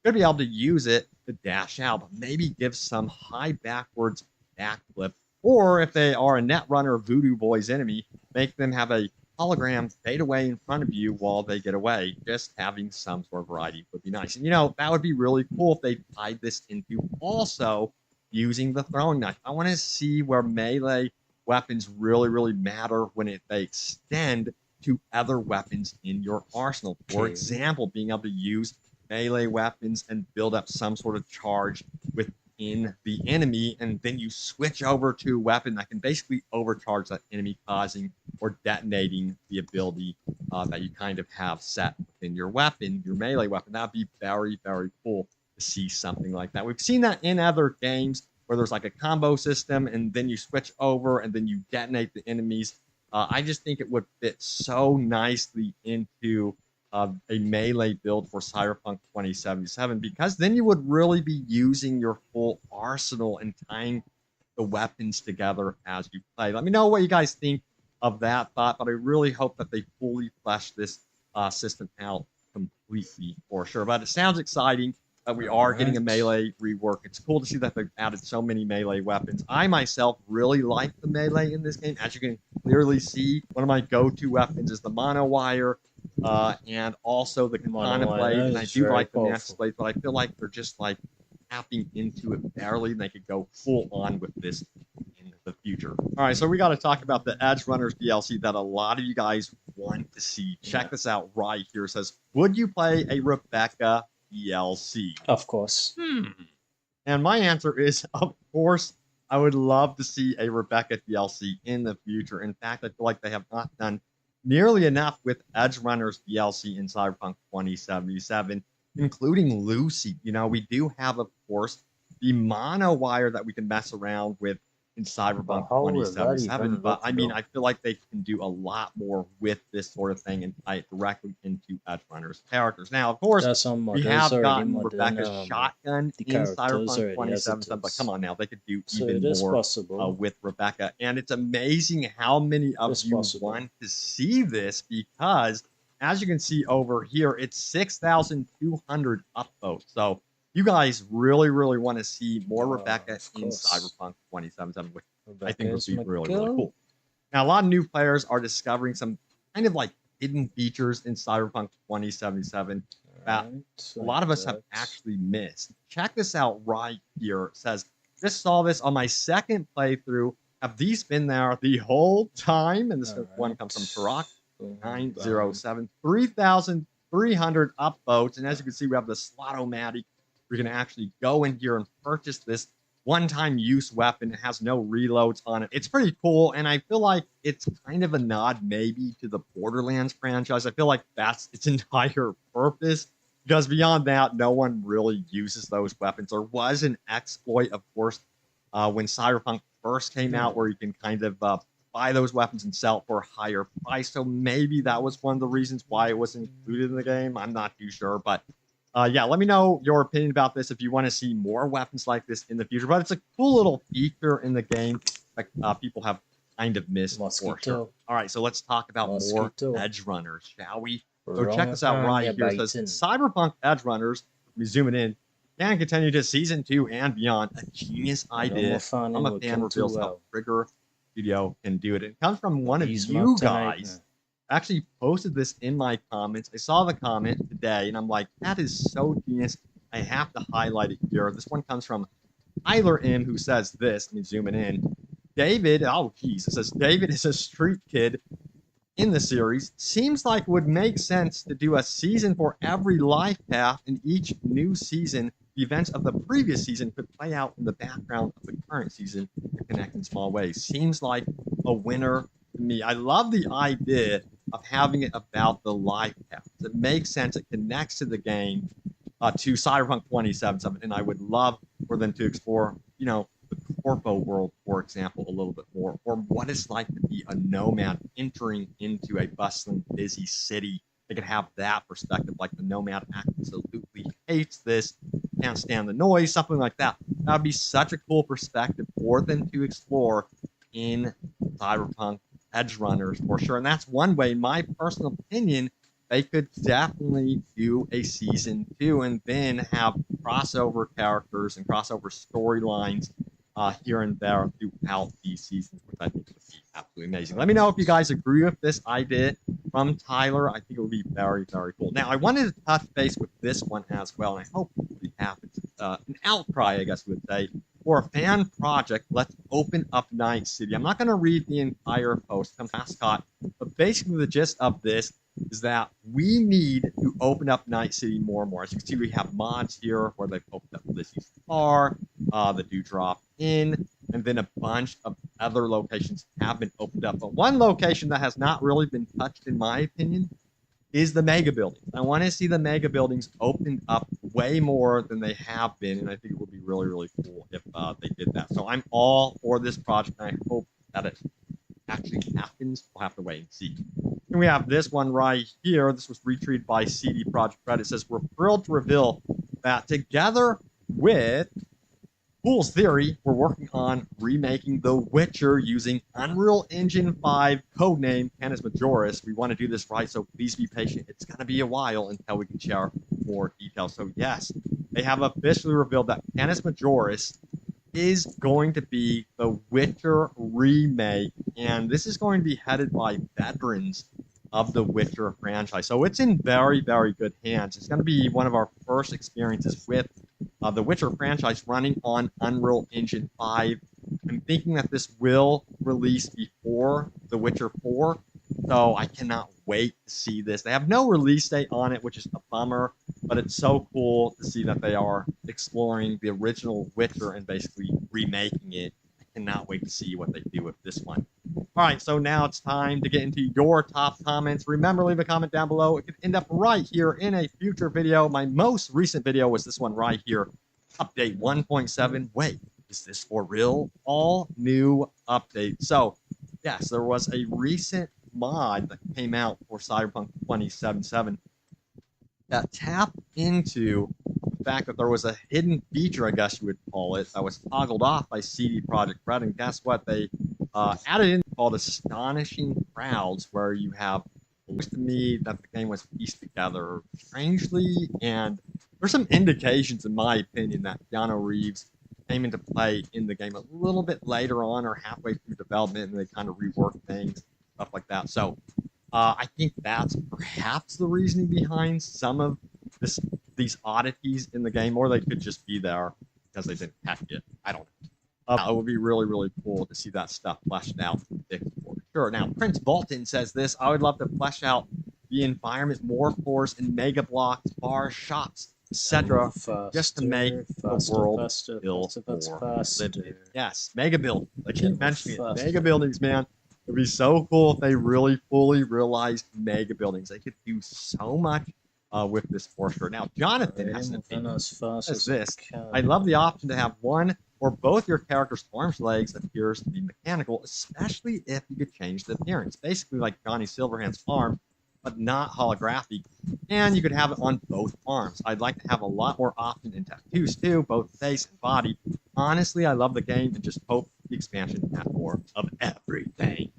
could be able to use it to dash out, but maybe give some high backwards backflip. Or if they are a Netrunner Voodoo Boys enemy, make them have a hologram fade away in front of you while they get away. Just having some sort of variety would be nice. And, you know, that would be really cool if they tied this into also using the throwing knife. I want to see where melee weapons really, really matter when they extend to other weapons in your arsenal. For example, being able to use melee weapons and build up some sort of charge within the enemy, and then you switch over to a weapon that can basically overcharge that enemy, causing or detonating the ability that you kind of have set within your weapon, your melee weapon. That would be very, very cool to see something like that. We've seen that in other games where there's like a combo system, and then you switch over and then you detonate the enemies. I just think it would fit so nicely into a melee build for Cyberpunk 2077, because then you would really be using your full arsenal and tying the weapons together as you play. Let me know what you guys think of that thought, but I really hope that they fully flesh this system out completely for sure. But it sounds exciting. that we are getting a melee rework. It's cool to see that they've added so many melee weapons. I myself really like the melee in this game. As you can clearly see, one of my go-to weapons is the mono wire, and also the katana blade. And I do like the master blade, but I feel like they're just like tapping into it barely, and they could go full on with this in the future. All right, so we got to talk about the Edge Runners DLC that a lot of you guys want to see. Check this out right here. It says, would you play a Rebecca DLC? Of course. And my answer is, of course, I would love to see a Rebecca DLC in the future. In fact, I feel like they have not done nearly enough with Edge Runners DLC in Cyberpunk 2077, including Lucy. You know, we do have, of course, the mono wire that we can mess around with in Cyberpunk 2077, but I mean, I feel like they can do a lot more with this sort of thing and tie it directly into Edge Runners characters. Now, of course, we have gotten Rebecca's shotgun in Cyberpunk 2077, but come on now, they could do even more with Rebecca. And it's amazing how many of you want to see this, because as you can see over here, it's 6,200 upvotes. So you guys really, really want to see more Rebecca in Cyberpunk 2077, which I think would be really, really cool. Now, a lot of new players are discovering some kind of like hidden features in Cyberpunk 2077 that a lot of us have actually missed. Check this out right here. It says, just saw this on my second playthrough. Have these been there the whole time? And this one comes from Tarak 907, 3,300 upvotes. And as you can see, we have the Slot-O-Matic. We're going to actually go in here and purchase this one-time use weapon. It has no reloads on it. It's pretty cool, and I feel like it's kind of a nod maybe to the Borderlands franchise. I feel like that's its entire purpose, because beyond that, no one really uses those weapons. There was an exploit, of course, when Cyberpunk first came out, where you can kind of buy those weapons and sell it for a higher price. So maybe that was one of the reasons why it wasn't included in the game. I'm not too sure, but yeah, let me know your opinion about this if you want to see more weapons like this in the future. But it's a cool little feature in the game that people have kind of missed for sure. All right, so let's talk about more Edge Runners, shall we? So check this out right here. It says, Cyberpunk Edge Runners, we zoom it in, can continue to Season 2 and beyond. A genius idea. I'm a fan reveals how Trigger Studio can do it. It comes from one of you guys. Actually posted this in my comments. I saw the comment today, and I'm like, that is so genius. I have to highlight it here. This one comes from Tyler M, who says this. Let me zoom it in. David, oh geez, it says David is a street kid in the series. Seems like it would make sense to do a season for every life path. In each new season, the events of the previous season could play out in the background of the current season to connect in small ways. Seems like a winner to me. I love the idea of having it about the life paths. It makes sense. It connects to the game, to Cyberpunk 2077, and I would love for them to explore, you know, the Corpo world, for example, a little bit more, or what it's like to be a nomad entering into a bustling, busy city. They could have that perspective, like the nomad absolutely hates this, can't stand the noise, something like that. That would be such a cool perspective for them to explore in Cyberpunk Edge Runners for sure. And that's one way, my personal opinion, they could definitely do a Season 2 and then have crossover characters and crossover storylines here and there throughout these seasons, which I think would be absolutely amazing. Let me know if you guys agree with this idea from Tyler. I think it would be very, very cool. Now, I wanted to touch base with this one as well, and I hope it happens. An outcry, I guess we would say, for a fan project. Let's open up Night City. I'm not going to read the entire post, come mascot, but basically the gist of this is that we need to open up Night City more and more. As you can see, we have mods here where they've opened up Lizzie's car, the Dewdrop Inn, and then a bunch of other locations have been opened up. But one location that has not really been touched, in my opinion, is the mega buildings. I want to see the mega buildings opened up way more than they have been, and I think it would be really, really cool if they did that. So I'm all for this project, and I hope that it actually happens. We'll have to wait and see. And we have this one right here. This was retweeted by CD Projekt Red. It says, we're thrilled to reveal that together with Fool's Theory, we're working on remaking The Witcher using Unreal Engine 5, codename Canis Majoris. We want to do this right, so please be patient. It's going to be a while until we can share more details. So yes, they have officially revealed that Canis Majoris is going to be the Witcher remake, and this is going to be headed by veterans of the Witcher franchise. So it's in very, very good hands. It's going to be one of our first experiences with the Witcher franchise running on Unreal Engine 5. I'm thinking that this will release before The Witcher 4, so I cannot wait to see this. They have no release date on it, which is a bummer, but it's so cool to see that they are exploring the original Witcher and basically remaking it. I cannot wait to see what they do with this one. All right, so now it's time to get into your top comments. Remember, leave a comment down below. It could end up right here in a future video. My most recent video was this one right here, update 1.7. Wait, is this for real? All new update. So, yes, there was a recent mod that came out for Cyberpunk 2077 that tapped into the fact that there was a hidden feature, I guess you would call it, that was toggled off by CTBHholdings. And guess what? They added in called Astonishing Crowds, where you have, it looks to me that the game was pieced together strangely, and there's some indications, in my opinion, that Keanu Reeves came into play in the game a little bit later on or halfway through development, and they kind of reworked things, stuff like that. So I think that's perhaps the reasoning behind some of these oddities in the game, or they could just be there because they didn't catch it. I don't know. It would be really, really cool to see that stuff fleshed out for sure. Now, Prince Bolton says this: I would love to flesh out the environment more, floors and mega blocks, bars, shops, etc., just to make the world feel more living. Yes, mega build. I keep mentioning it. Mega buildings, man. It'd be so cool if they really fully realized mega buildings. They could do so much with this for sure. Now, Jonathan has an opinion. Says this: I love the option to have one or both your character's arms legs appears to be mechanical, especially if you could change the appearance. Basically like Johnny Silverhand's arm, but not holographic. And you could have it on both arms. I'd like to have a lot more options in tattoos too, both face and body. Honestly, I love the game and just hope the expansion had more of everything.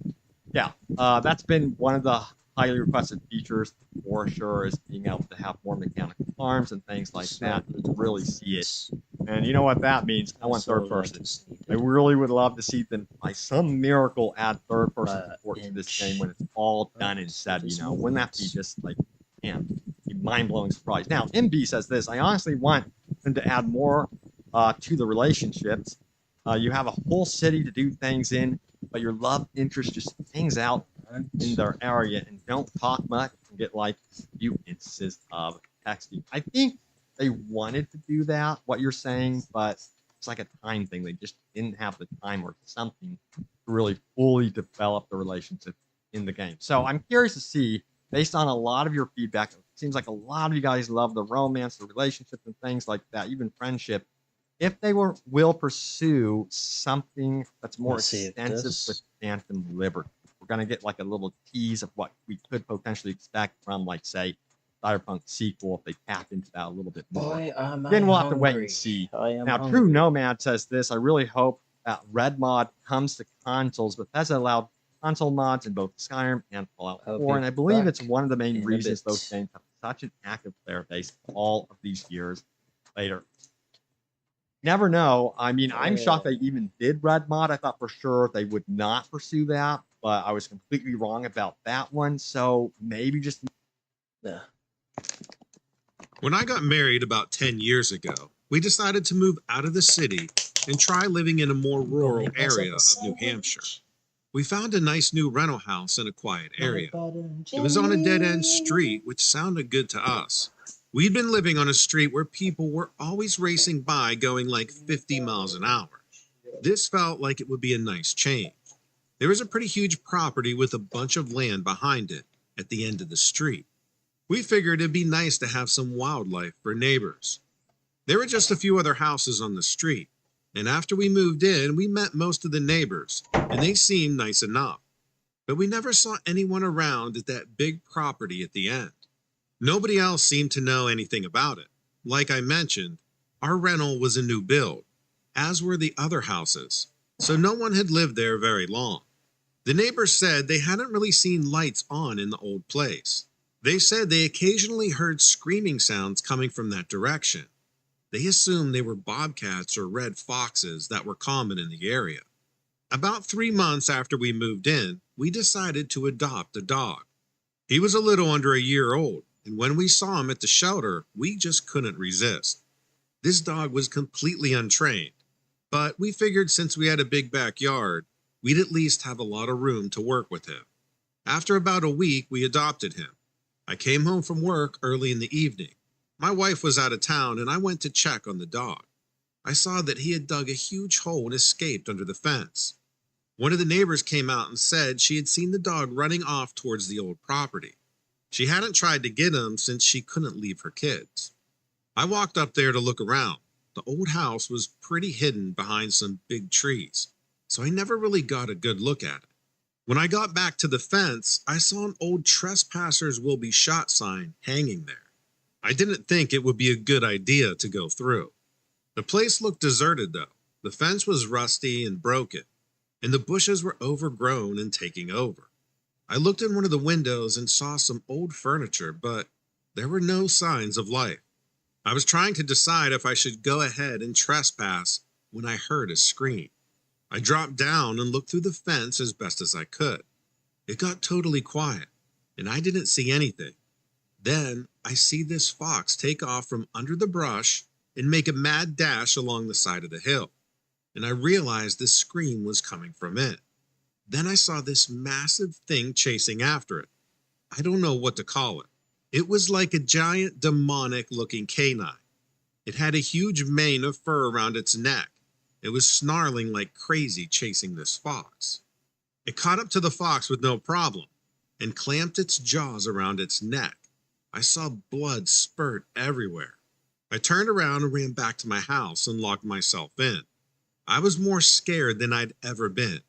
Yeah, that's been one of the highly requested features for sure, is being able to have more mechanical arms and things like that to really see it. And you know what that means? I want third person. I really would love to see them, by some miracle, add third person support to this game when it's all done and said. You know, wouldn't that be just like, man, a mind-blowing surprise? Now, MB says this: I honestly want them to add more to the relationships. You have a whole city to do things in, but your love interest just hangs out in their area and don't talk much and get like few instances of texting. I think they wanted to do that, what you're saying, but it's like a time thing. They just didn't have the time or something to really fully develop the relationship in the game. So I'm curious to see, based on a lot of your feedback, it seems like a lot of you guys love the romance, the relationship, and things like that, even friendship, if they will pursue something that's more extensive with Phantom Liberty. We're going to get like a little tease of what we could potentially expect from, like, say, Cyberpunk sequel if they tap into that a little bit more. Then we'll have to wait and see. Now, True Nomad says this: I really hope that Red Mod comes to consoles, but has allowed console mods in both Skyrim and Fallout 4, and I believe it's one of the main reasons those games have such an active player base all of these years later. Never know. I mean, I'm shocked they even did Red Mod. I thought for sure they would not pursue that, but I was completely wrong about that one. So maybe just... Yeah. When I got married about 10 years ago, we decided to move out of the city and try living in a more rural area of New Hampshire. We found a nice new rental house in a quiet area. It was on a dead-end street, which sounded good to us. We'd been living on a street where people were always racing by going like 50 miles an hour. This felt like it would be a nice change. There was a pretty huge property with a bunch of land behind it at the end of the street. We figured it'd be nice to have some wildlife for neighbors. There were just a few other houses on the street, and after we moved in, we met most of the neighbors, and they seemed nice enough. But we never saw anyone around at that big property at the end. Nobody else seemed to know anything about it. Like I mentioned, our rental was a new build, as were the other houses, so no one had lived there very long. The neighbors said they hadn't really seen lights on in the old place. They said they occasionally heard screaming sounds coming from that direction. They assumed they were bobcats or red foxes that were common in the area. About 3 months after we moved in, we decided to adopt a dog. He was a little under a year old, and when we saw him at the shelter, we just couldn't resist. This dog was completely untrained, but we figured since we had a big backyard, we'd at least have a lot of room to work with him. After about a week, we adopted him. I came home from work early in the evening. My wife was out of town, and I went to check on the dog. I saw that he had dug a huge hole and escaped under the fence. One of the neighbors came out and said she had seen the dog running off towards the old property. She hadn't tried to get him since she couldn't leave her kids. I walked up there to look around. The old house was pretty hidden behind some big trees, so I never really got a good look at it. When I got back to the fence, I saw an old "Trespassers will be shot" sign hanging there. I didn't think it would be a good idea to go through. The place looked deserted though. The fence was rusty and broken, and the bushes were overgrown and taking over. I looked in one of the windows and saw some old furniture, but there were no signs of life. I was trying to decide if I should go ahead and trespass when I heard a scream. I dropped down and looked through the fence as best as I could. It got totally quiet, and I didn't see anything. Then I see this fox take off from under the brush and make a mad dash along the side of the hill, and I realized this scream was coming from it. Then I saw this massive thing chasing after it. I don't know what to call it. It was like a giant demonic-looking canine. It had a huge mane of fur around its neck. It was snarling like crazy chasing this fox. It caught up to the fox with no problem and clamped its jaws around its neck. I saw blood spurt everywhere. I turned around and ran back to my house and locked myself in. I was more scared than I'd ever been.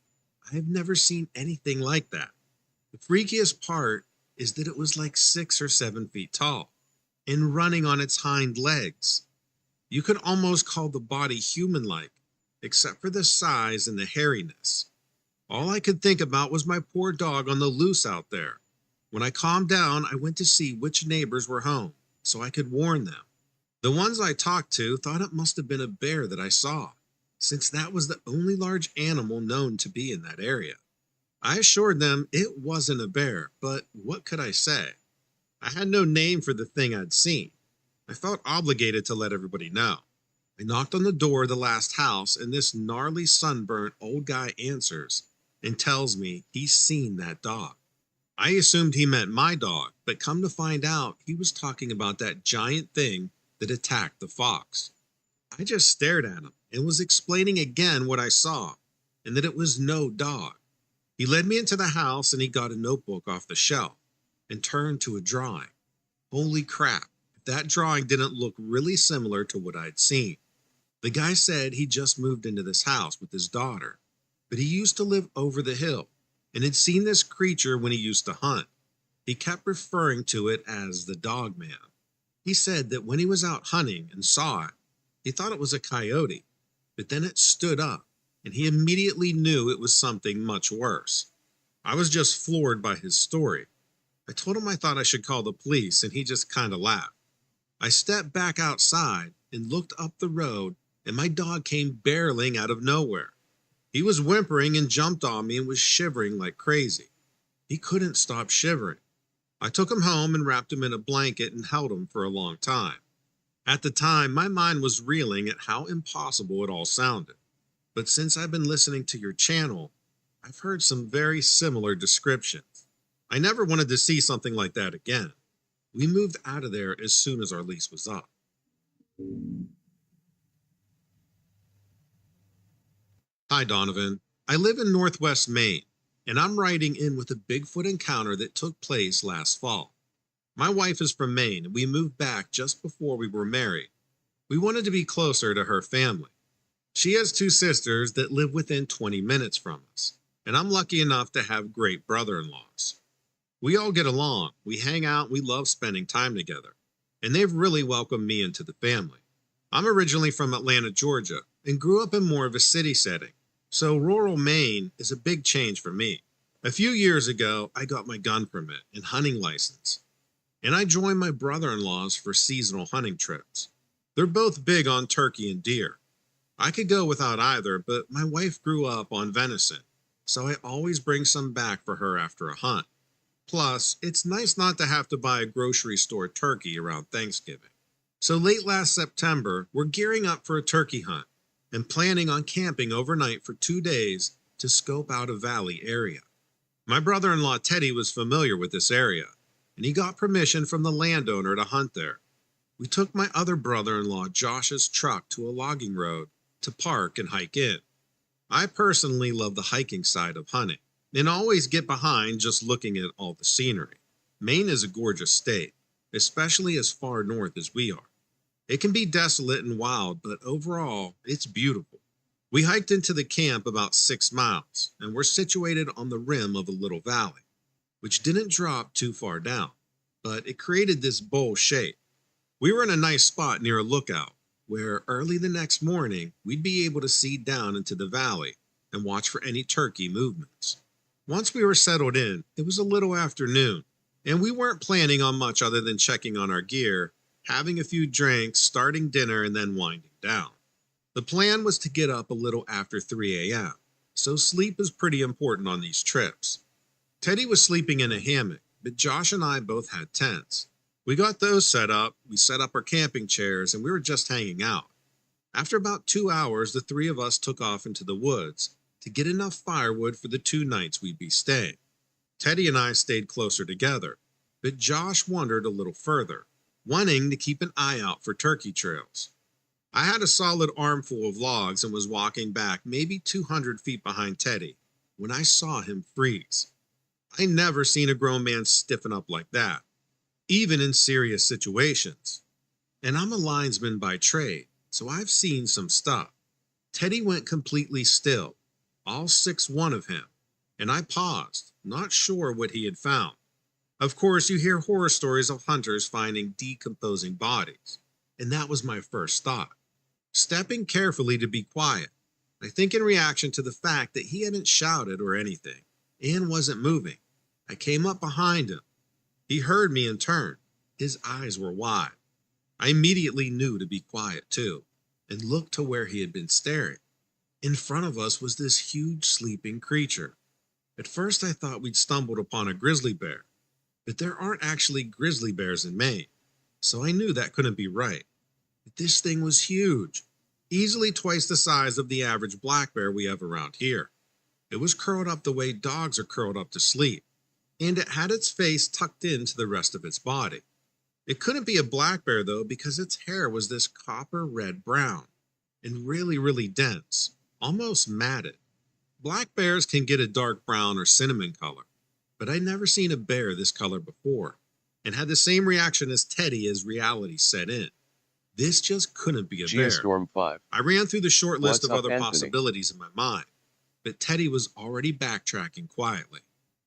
I have never seen anything like that. The freakiest part is that it was like 6 or 7 feet tall and running on its hind legs. You could almost call the body human-like, except for the size and the hairiness. All I could think about was my poor dog on the loose out there. When I calmed down, I went to see which neighbors were home so I could warn them. The ones I talked to thought it must have been a bear that I saw, since that was the only large animal known to be in that area. I assured them it wasn't a bear, but what could I say? I had no name for the thing I'd seen. I felt obligated to let everybody know. I knocked on the door of the last house, and this gnarly sunburnt old guy answers and tells me he's seen that dog. I assumed he meant my dog, but come to find out he was talking about that giant thing that attacked the fox. I just stared at him and was explaining again what I saw, and that it was no dog. He led me into the house and he got a notebook off the shelf and turned to a drawing. Holy crap, if that drawing didn't look really similar to what I'd seen. The guy said he just moved into this house with his daughter, but he used to live over the hill and had seen this creature when he used to hunt. He kept referring to it as the Dog Man. He said that when he was out hunting and saw it, he thought it was a coyote, but then it stood up, and he immediately knew it was something much worse. I was just floored by his story. I told him I thought I should call the police, and he just kind of laughed. I stepped back outside and looked up the road, and my dog came barreling out of nowhere. He was whimpering and jumped on me and was shivering like crazy. He couldn't stop shivering. I took him home and wrapped him in a blanket and held him for a long time. At the time, my mind was reeling at how impossible it all sounded. But since I've been listening to your channel, I've heard some very similar descriptions. I never wanted to see something like that again. We moved out of there as soon as our lease was up. Hi, Donovan. I live in Northwest Maine, and I'm writing in with a Bigfoot encounter that took place last fall. My wife is from Maine, and we moved back just before we were married. We wanted to be closer to her family. She has 2 sisters that live within 20 minutes from us, and I'm lucky enough to have great brother-in-laws. We all get along, we hang out, we love spending time together, and they've really welcomed me into the family. I'm originally from Atlanta, Georgia, and grew up in more of a city setting, so rural Maine is a big change for me. A few years ago, I got my gun permit and hunting license, and I joined my brother-in-laws for seasonal hunting trips. They're both big on turkey and deer. I could go without either, but my wife grew up on venison, so I always bring some back for her after a hunt. Plus, it's nice not to have to buy a grocery store turkey around Thanksgiving. So late last September, we're gearing up for a turkey hunt and planning on camping overnight for 2 days to scope out a valley area. My brother-in-law Teddy was familiar with this area, and he got permission from the landowner to hunt there. We took my other brother-in-law Josh's truck to a logging road to park and hike in. I personally love the hiking side of hunting and always get behind just looking at all the scenery. Maine is a gorgeous state, especially as far north as we are. It can be desolate and wild, but overall, it's beautiful. We hiked into the camp about 6 miles, and we're situated on the rim of a little valley, which didn't drop too far down, but it created this bowl shape. We were in a nice spot near a lookout, where early the next morning, we'd be able to see down into the valley and watch for any turkey movements. Once we were settled in, it was a little after noon, and we weren't planning on much other than checking on our gear, having a few drinks, starting dinner, and then winding down. The plan was to get up a little after 3 a.m., so sleep is pretty important on these trips. Teddy was sleeping in a hammock, but Josh and I both had tents. We got those set up, we set up our camping chairs, and we were just hanging out. After about 2 hours, the three of us took off into the woods to get enough firewood for the 2 nights we'd be staying. Teddy and I stayed closer together, but Josh wandered a little further, wanting to keep an eye out for turkey trails. I had a solid armful of logs and was walking back maybe 200 feet behind Teddy when I saw him freeze. I never seen a grown man stiffen up like that, even in serious situations. And I'm a linesman by trade, so I've seen some stuff. Teddy went completely still, all 6'1" of him, and I paused, not sure what he had found. Of course, you hear horror stories of hunters finding decomposing bodies, and that was my first thought. Stepping carefully to be quiet, I think in reaction to the fact that he hadn't shouted or anything, and wasn't moving, I came up behind him. He heard me and turned. His eyes were wide. I immediately knew to be quiet too, and looked to where he had been staring. In front of us was this huge sleeping creature. At first I thought we'd stumbled upon a grizzly bear, but there aren't actually grizzly bears in Maine, so I knew that couldn't be right. But this thing was huge, easily twice the size of the average black bear we have around here. It was curled up the way dogs are curled up to sleep, and it had its face tucked into the rest of its body. It couldn't be a black bear though, because its hair was this copper red brown and really dense, almost matted. Black bears can get a dark brown or cinnamon color, but I'd never seen a bear this color before, and had the same reaction as Teddy as reality set in. This just couldn't be a bear. Geostorm 5. I ran through the short list What's of up, other Anthony? possibilities in my mind, but Teddy was already backtracking quietly.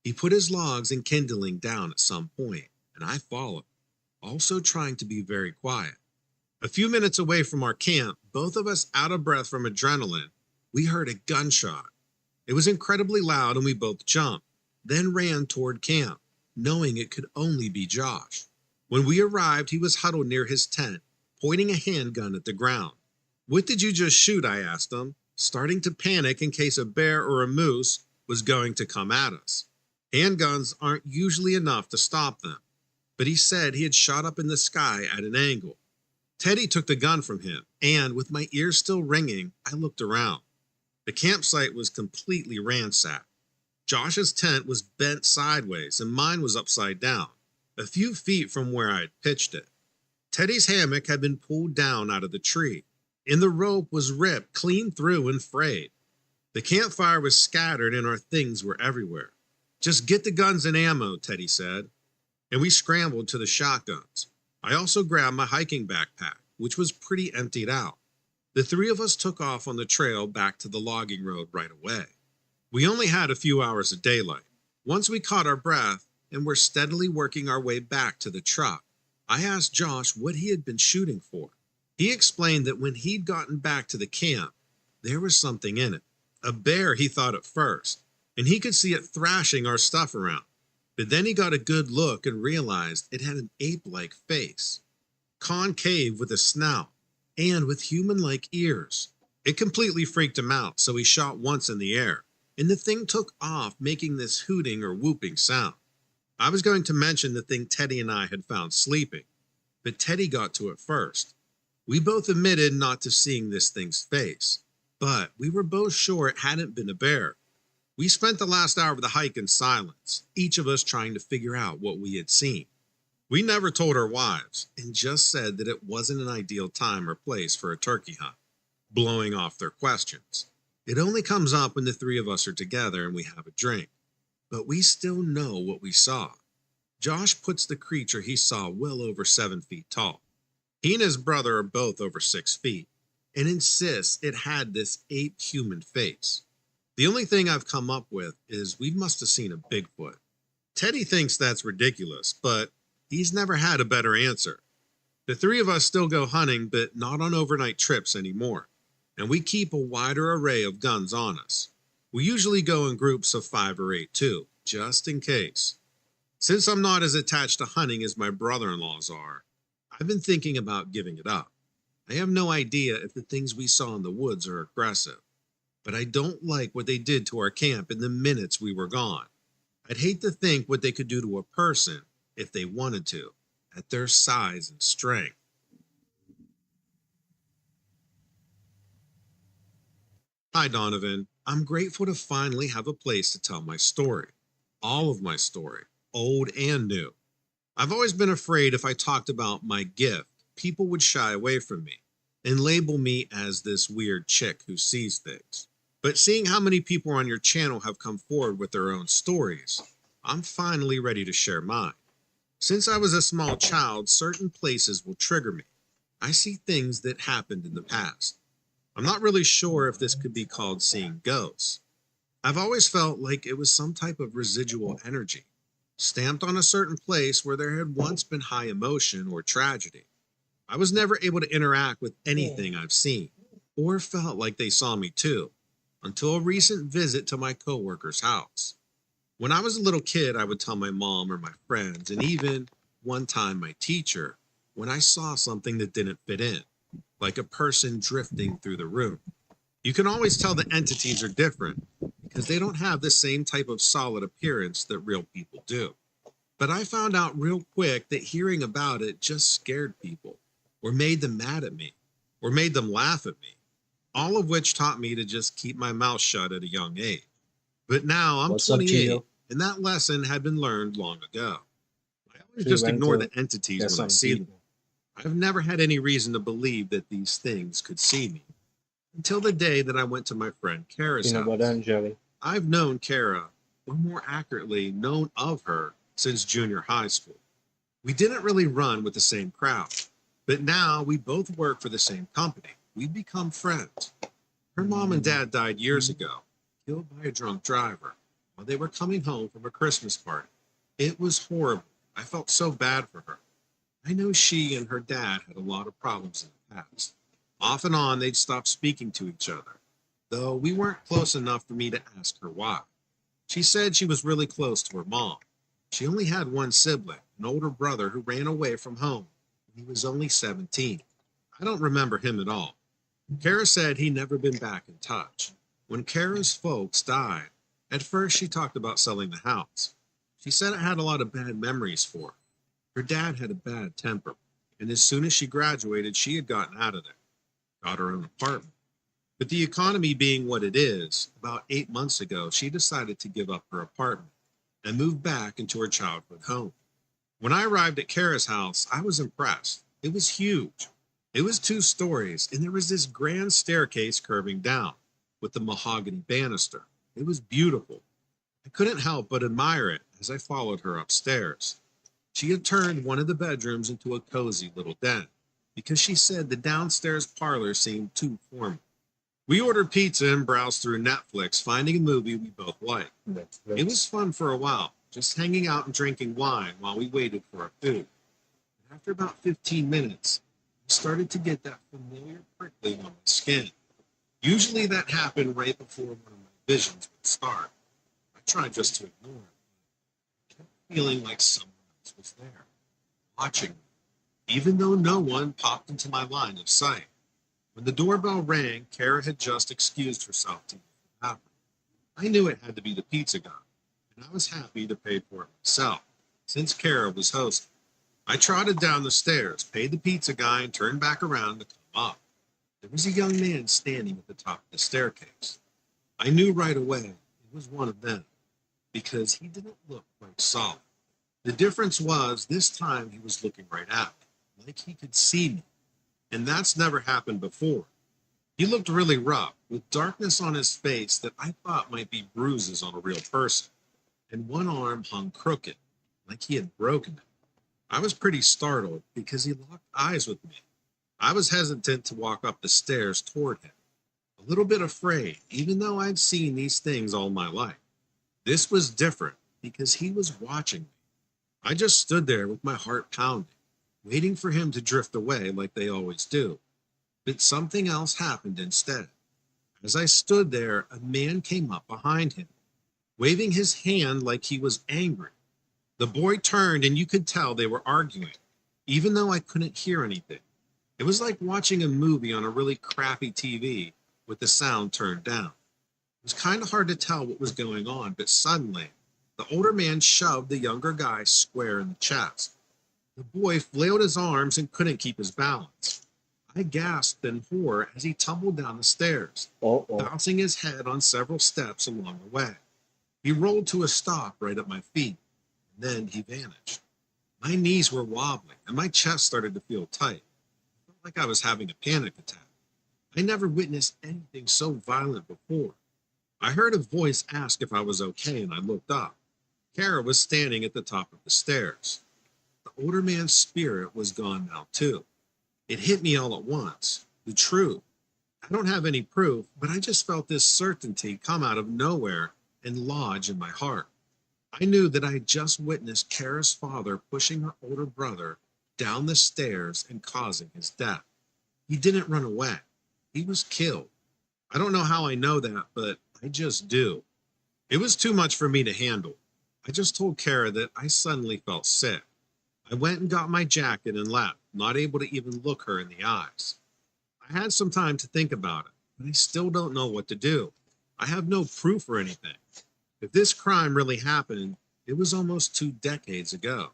He put his logs and kindling down at some point, and I followed, also trying to be very quiet. A few minutes away from our camp, both of us out of breath from adrenaline, we heard a gunshot. It was incredibly loud and we both jumped, then ran toward camp, knowing it could only be Josh. When we arrived, he was huddled near his tent, pointing a handgun at the ground. "What did you just shoot?" I asked him, starting to panic in case a bear or a moose was going to come at us. Handguns aren't usually enough to stop them, but he said he had shot up in the sky at an angle. Teddy took the gun from him, and with my ears still ringing, I looked around. The campsite was completely ransacked. Josh's tent was bent sideways, and mine was upside down, a few feet from where I had pitched it. Teddy's hammock had been pulled down out of the tree, and the rope was ripped clean through and frayed. The campfire was scattered, and our things were everywhere. "Just get the guns and ammo," Teddy said, and we scrambled to the shotguns. I also grabbed my hiking backpack, which was pretty emptied out. The three of us took off on the trail back to the logging road right away. We only had a few hours of daylight. Once we caught our breath and were steadily working our way back to the truck, I asked Josh what he had been shooting for. He explained that when he'd gotten back to the camp, there was something in it. A bear, he thought at first, and he could see it thrashing our stuff around. But then he got a good look and realized it had an ape-like face, concave with a snout, and with human-like ears. It completely freaked him out, so he shot once in the air, and the thing took off, making this hooting or whooping sound. I was going to mention the thing Teddy and I had found sleeping, but Teddy got to it first. We both admitted not to seeing this thing's face, but we were both sure it hadn't been a bear. We spent the last hour of the hike in silence, each of us trying to figure out what we had seen. We never told our wives, and just said that it wasn't an ideal time or place for a turkey hunt, blowing off their questions. It only comes up when the three of us are together and we have a drink, but we still know what we saw. Josh puts the creature he saw well over 7 feet tall. He and his brother are both over 6 feet, and insists it had this ape human face. The only thing I've come up with is we must have seen a Bigfoot. Teddy thinks that's ridiculous, but he's never had a better answer. The three of us still go hunting, but not on overnight trips anymore, and we keep a wider array of guns on us. We usually go in groups of 5 or 8 too, just in case. Since I'm not as attached to hunting as my brother-in-laws are, I've been thinking about giving it up. I have no idea if the things we saw in the woods are aggressive, but I don't like what they did to our camp in the minutes we were gone. I'd hate to think what they could do to a person if they wanted to, at their size and strength. Hi, Donovan. I'm grateful to finally have a place to tell my story. All of my story, old and new. I've always been afraid if I talked about my gift, people would shy away from me and label me as this weird chick who sees things. But seeing how many people on your channel have come forward with their own stories, I'm finally ready to share mine. Since I was a small child, certain places will trigger me. I see things that happened in the past. I'm not really sure if this could be called seeing ghosts. I've always felt like it was some type of residual energy, stamped on a certain place where there had once been high emotion or tragedy. I was never able to interact with anything I've seen, or felt like they saw me too, until a recent visit to my coworker's house. When I was a little kid, I would tell my mom or my friends, and even one time my teacher, when I saw something that didn't fit in, like a person drifting through the room. You can always tell the entities are different because they don't have the same type of solid appearance that real people do. But I found out real quick that hearing about it just scared people, or made them mad at me, or made them laugh at me, all of which taught me to just keep my mouth shut at a young age. But now I'm 28, and that lesson had been learned long ago. I always just ignore the entities when I see them. I've never had any reason to believe that these things could see me, until the day that I went to my friend Kara's house. I've known Kara, or more accurately, known of her, since junior high school. We didn't really run with the same crowd, but now we both work for the same company. We've become friends. Her mom and dad died years ago, killed by a drunk driver, while they were coming home from a Christmas party. It was horrible. I felt so bad for her. I know she and her dad had a lot of problems in the past. Off and on, they'd stop speaking to each other, though we weren't close enough for me to ask her why. She said she was really close to her mom. She only had one sibling, an older brother who ran away from home when he was only 17. I don't remember him at all. Kara said he'd never been back in touch. When Kara's folks died, at first she talked about selling the house. She said it had a lot of bad memories for her. Her dad had a bad temper, and as soon as she graduated, she had gotten out of there, got her own apartment. But the economy being what it is, about 8 months ago, she decided to give up her apartment and move back into her childhood home. When I arrived at Kara's house, I was impressed. It was huge. It was 2 stories, and there was this grand staircase curving down with the mahogany banister. It was beautiful. I couldn't help but admire it as I followed her upstairs. She had turned one of the bedrooms into a cozy little den because she said the downstairs parlor seemed too formal. We ordered pizza and browsed through Netflix, finding a movie we both liked. It was fun for a while, just hanging out and drinking wine while we waited for our food. And after about 15 minutes, I started to get that familiar prickling on my skin. Usually that happened right before one of my visions would start. I tried just to ignore it. I kept feeling like someone was there, watching me, even though no one popped into my line of sight. When the doorbell rang, Kara had just excused herself to get the bathroom. I knew it had to be the pizza guy, and I was happy to pay for it myself, since Kara was hosting. I trotted down the stairs, paid the pizza guy, and turned back around to come up. There was a young man standing at the top of the staircase. I knew right away it was one of them, because he didn't look quite solid. The difference was this time he was looking right at me, like he could see me, and that's never happened before. He looked really rough, with darkness on his face that I thought might be bruises on a real person, and one arm hung crooked, like he had broken it. I was pretty startled because he locked eyes with me. I was hesitant to walk up the stairs toward him, a little bit afraid, even though I'd seen these things all my life. This was different because he was watching me. I just stood there with my heart pounding, waiting for him to drift away like they always do. But something else happened instead. As I stood there, a man came up behind him, waving his hand like he was angry. The boy turned and you could tell they were arguing, even though I couldn't hear anything. It was like watching a movie on a really crappy TV with the sound turned down. It was kind of hard to tell what was going on, but suddenly, the older man shoved the younger guy square in the chest. The boy flailed his arms and couldn't keep his balance. I gasped in horror as he tumbled down the stairs, bouncing his head on several steps along the way. He rolled to a stop right at my feet, and then he vanished. My knees were wobbling, and my chest started to feel tight. I felt like I was having a panic attack. I never witnessed anything so violent before. I heard a voice ask if I was okay, and I looked up. Kara was standing at the top of the stairs. The older man's spirit was gone now, too. It hit me all at once. The truth. I don't have any proof, but I just felt this certainty come out of nowhere and lodge in my heart. I knew that I had just witnessed Kara's father pushing her older brother down the stairs and causing his death. He didn't run away. He was killed. I don't know how I know that, but I just do. It was too much for me to handle. I just told Kara that I suddenly felt sick. I went and got my jacket and left, not able to even look her in the eyes. I had some time to think about it, but I still don't know what to do. I have no proof or anything. If this crime really happened, it was almost 2 decades ago.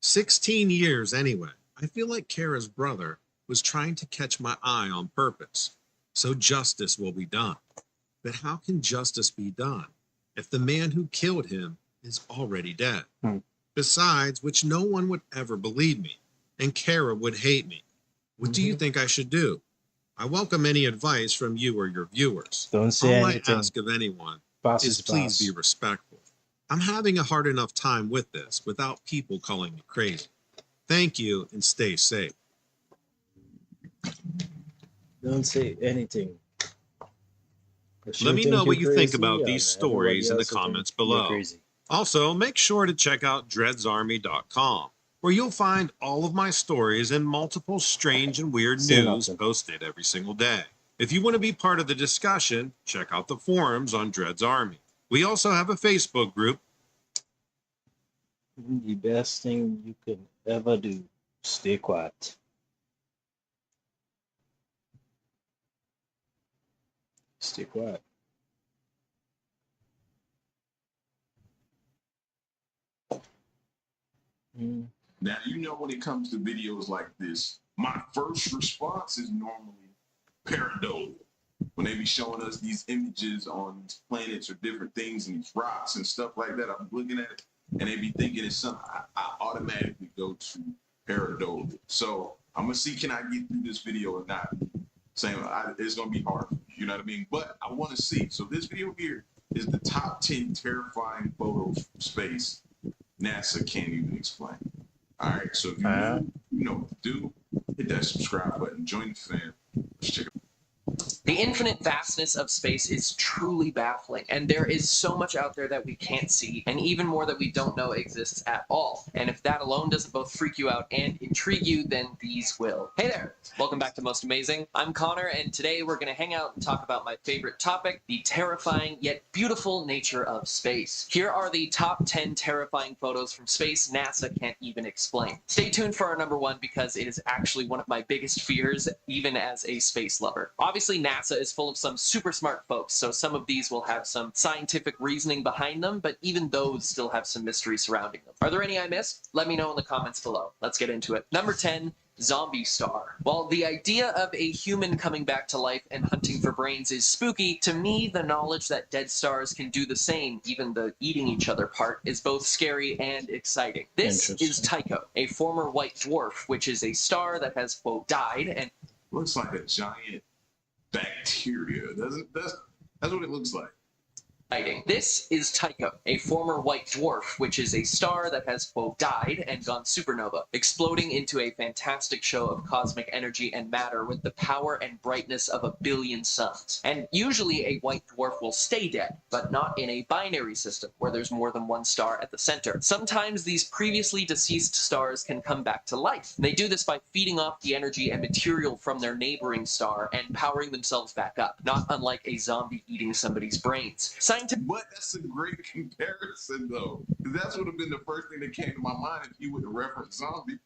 16 years anyway. I feel like Kara's brother was trying to catch my eye on purpose, so justice will be done. But how can justice be done if the man who killed him is already dead? Besides which, no one would ever believe me, and Kara would hate me. What do you think I should do? I welcome any advice from you or your viewers. Don't say All anything. I ask of anyone Boss is please be respectful. I'm having a hard enough time with this without people calling me crazy. Thank you and stay safe. Don't say anything. Let me know what you think about these stories in the comments below. Also, make sure to check out dreadsarmy.com, where you'll find all of my stories and multiple strange and weird news posted every single day. If you want to be part of the discussion, check out the forums on Dreads Army. We also have a Facebook group. The best thing you can ever do, stay quiet. Stay quiet. Now, you know, when it comes to videos like this, my first response is normally pareidolia. When they be showing us these images on these planets or different things and these rocks and stuff like that, I'm looking at it and they be thinking it's something, I automatically go to pareidolia. So I'm going to see, can I get through this video or not? Saying it's going to be hard, you know what I mean? But I want to see. So this video here is the top 10 terrifying photos from space NASA can't even explain. All right, so if you know what to do, hit that subscribe button, join the fam. Let's check it out. The infinite vastness of space is truly baffling, and there is so much out there that we can't see, and even more that we don't know exists at all. And if that alone doesn't both freak you out and intrigue you, then these will. Hey there! Welcome back to Most Amazing. I'm Connor, and today we're going to hang out and talk about my favorite topic, the terrifying yet beautiful nature of space. Here are the top 10 terrifying photos from space NASA can't even explain. Stay tuned for our number one because it is actually one of my biggest fears, even as a space lover. Obviously, NASA is full of some super smart folks, so some of these will have some scientific reasoning behind them, but even those still have some mystery surrounding them. Are there any I missed? Let me know in the comments below. Let's get into it. Number 10. Zombie star. While the idea of a human coming back to life and hunting for brains is spooky, to me the knowledge that dead stars can do the same, even the eating each other part, is both scary and exciting. This is Tycho, a former white dwarf, which is a star that has, quote, died and looks like a giant bacteria. That's what it looks like. This is Tycho, a former white dwarf, which is a star that has, quote, died and gone supernova, exploding into a fantastic show of cosmic energy and matter with the power and brightness of a billion suns. And usually a white dwarf will stay dead, but not in a binary system where there's more than one star at the center. Sometimes these previously deceased stars can come back to life. They do this by feeding off the energy and material from their neighboring star and powering themselves back up, not unlike a zombie eating somebody's brains. But that's a great comparison, though. Because that's would have been the first thing that came to my mind if you would have referenced zombie.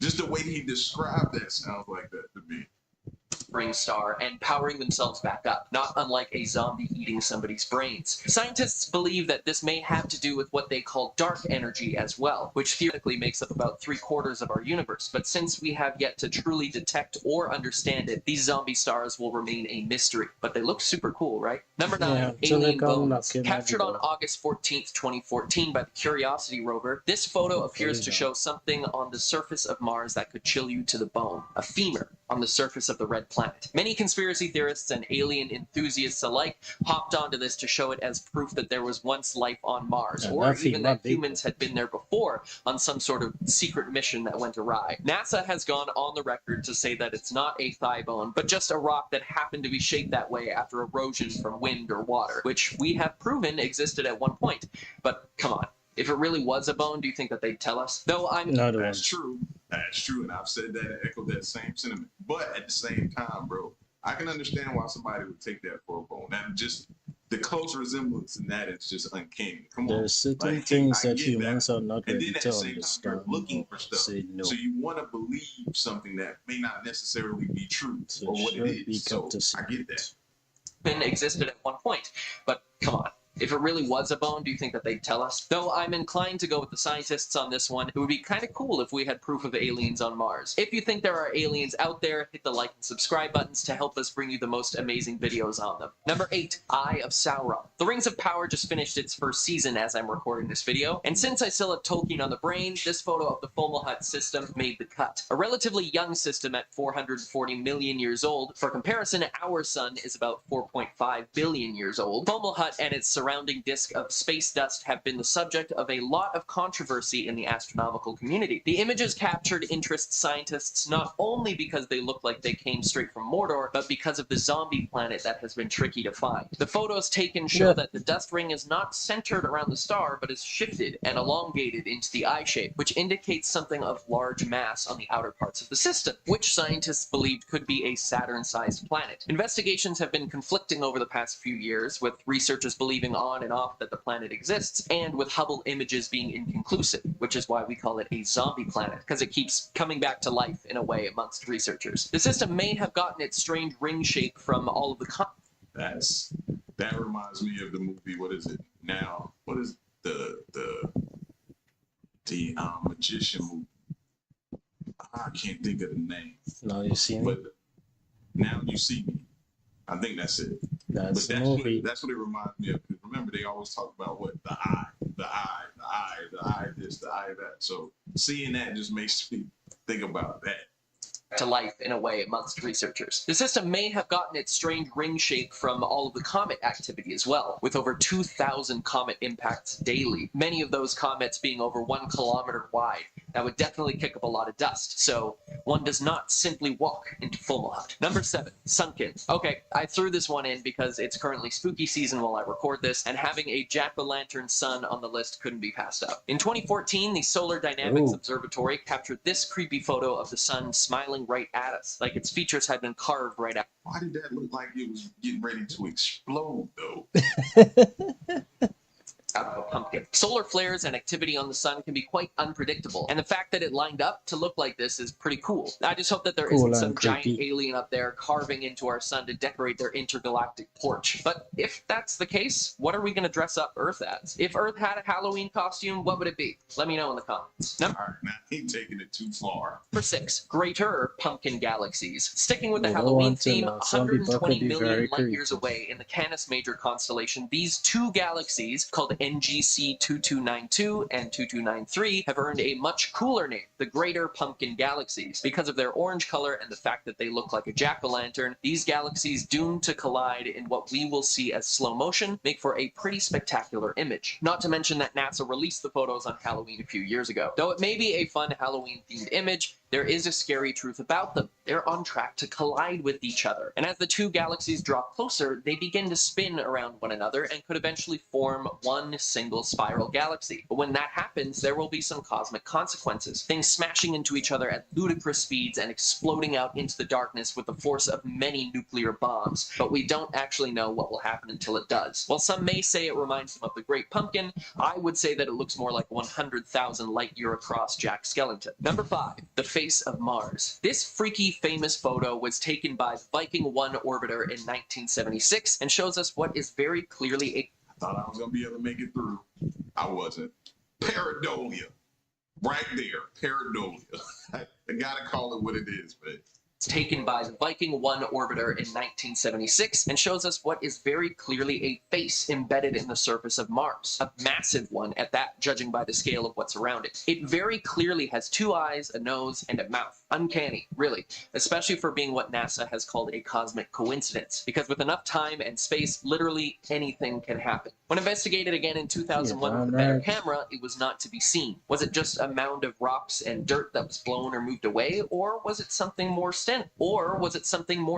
Just the way he described that sounds like that to me. Ring star and powering themselves back up, not unlike a zombie eating somebody's brains. Scientists believe that this may have to do with what they call dark energy as well, which theoretically makes up about 3/4 of our universe. But since we have yet to truly detect or understand it, these zombie stars will remain a mystery. But they look super cool, right? Number 9, alien bones. Captured on August 14th, 2014 by the Curiosity rover, this photo appears to show something on the surface of Mars that could chill you to the bone. A femur on the surface of the red planet. Many conspiracy theorists and alien enthusiasts alike hopped onto this to show it as proof that there was once life on Mars, or even that humans had been there before on some sort of secret mission that went awry. NASA has gone on the record to say that it's not a thigh bone, but just a rock that happened to be shaped that way after erosion from wind or water, which we have proven existed at one point. But come on. If it really was a bone, do you think that they'd tell us? Though I'm... No, that's true. That's true, and I've said that and echoed that same sentiment. But at the same time, bro, I can understand why somebody would take that for a bone. And just the close resemblance in that is just uncanny. Come on. There's certain things that humans are not ready to understand. Looking for stuff. Say no. So you want to believe something that may not necessarily be true or what it is. So I get that. Existed at one point, but come on. If it really was a bone, do you think that they'd tell us? Though I'm inclined to go with the scientists on this one, it would be kind of cool if we had proof of aliens on Mars. If you think there are aliens out there, hit the like and subscribe buttons to help us bring you the most amazing videos on them. Number 8, Eye of Sauron. The Rings of Power just finished its first season as I'm recording this video, and since I still have Tolkien on the brain, this photo of the Fomalhaut system made the cut. A relatively young system at 440 million years old. For comparison, our sun is about 4.5 billion years old. Fomalhaut and its surrounding disk of space dust have been the subject of a lot of controversy in the astronomical community. The images captured interest scientists not only because they look like they came straight from Mordor, but because of the zombie planet that has been tricky to find. The photos taken show that the dust ring is not centered around the star, but is shifted and elongated into the eye shape, which indicates something of large mass on the outer parts of the system, which scientists believed could be a Saturn-sized planet. Investigations have been conflicting over the past few years, with researchers believing on and off that the planet exists, and with Hubble images being inconclusive, which is why we call it a zombie planet, because it keeps coming back to life in a way amongst researchers. The system may have gotten its strange ring shape from all of the that reminds me of the movie, what is it now? What is the magician movie? I can't think of the name. Now You See Me? But Now You See Me. I think that's it. That's the movie. That's what it reminds me of. Remember, they always talk about what the eye, this, the eye that. So seeing that just makes me think about that. To life in a way amongst researchers. The system may have gotten its strange ring shape from all of the comet activity as well, with over 2,000 comet impacts daily, many of those comets being over 1 kilometer wide. That would definitely kick up a lot of dust, so one does not simply walk into Fomalhaut. Number 7, Sunken. Okay, I threw this one in because it's currently spooky season while I record this, and having a jack-o'-lantern sun on the list couldn't be passed up. In 2014, the Solar Dynamics Observatory captured this creepy photo of the sun smiling right at us, like its features had been carved right out. Why did that look like it was getting ready to explode, though? Out of a pumpkin. Solar flares and activity on the sun can be quite unpredictable, and the fact that it lined up to look like this is pretty cool. I just hope that there isn't some giant alien up there carving into our sun to decorate their intergalactic porch. But if that's the case, what are we going to dress up Earth as? If Earth had a Halloween costume, what would it be? Let me know in the comments. All right, now he's taking it too far. Number 6, greater pumpkin galaxies. Sticking with the Halloween theme, 120 million light years away in the Canis Major constellation, these two galaxies, called NGC 2292 and 2293, have earned a much cooler name, the Greater Pumpkin Galaxies. Because of their orange color and the fact that they look like a jack-o'-lantern, these galaxies doomed to collide in what we will see as slow motion make for a pretty spectacular image. Not to mention that NASA released the photos on Halloween a few years ago. Though it may be a fun Halloween-themed image, there is a scary truth about them. They're on track to collide with each other. And as the two galaxies draw closer, they begin to spin around one another and could eventually form one single spiral galaxy. But when that happens, there will be some cosmic consequences. Things smashing into each other at ludicrous speeds and exploding out into the darkness with the force of many nuclear bombs. But we don't actually know what will happen until it does. While some may say it reminds them of the Great Pumpkin, I would say that it looks more like 100,000 light-year across Jack Skellington. Number 5, the face of Mars. This freaky famous photo was taken by Viking 1 orbiter in 1976 and shows us what is very clearly a... I thought I was going to be able to make it through. I wasn't. Pareidolia. Right there. Pareidolia. I gotta call it what it is, but... taken by the Viking 1 orbiter in 1976 and shows us what is very clearly a face embedded in the surface of Mars. A massive one at that, judging by the scale of what's around it. It very clearly has 2 eyes, a nose, and a mouth. Uncanny, really, especially for being what NASA has called a cosmic coincidence, because with enough time and space, literally anything can happen. When investigated again in 2001 with a better camera, it was not to be seen. Was it just a mound of rocks and dirt that was blown or moved away, or was it something more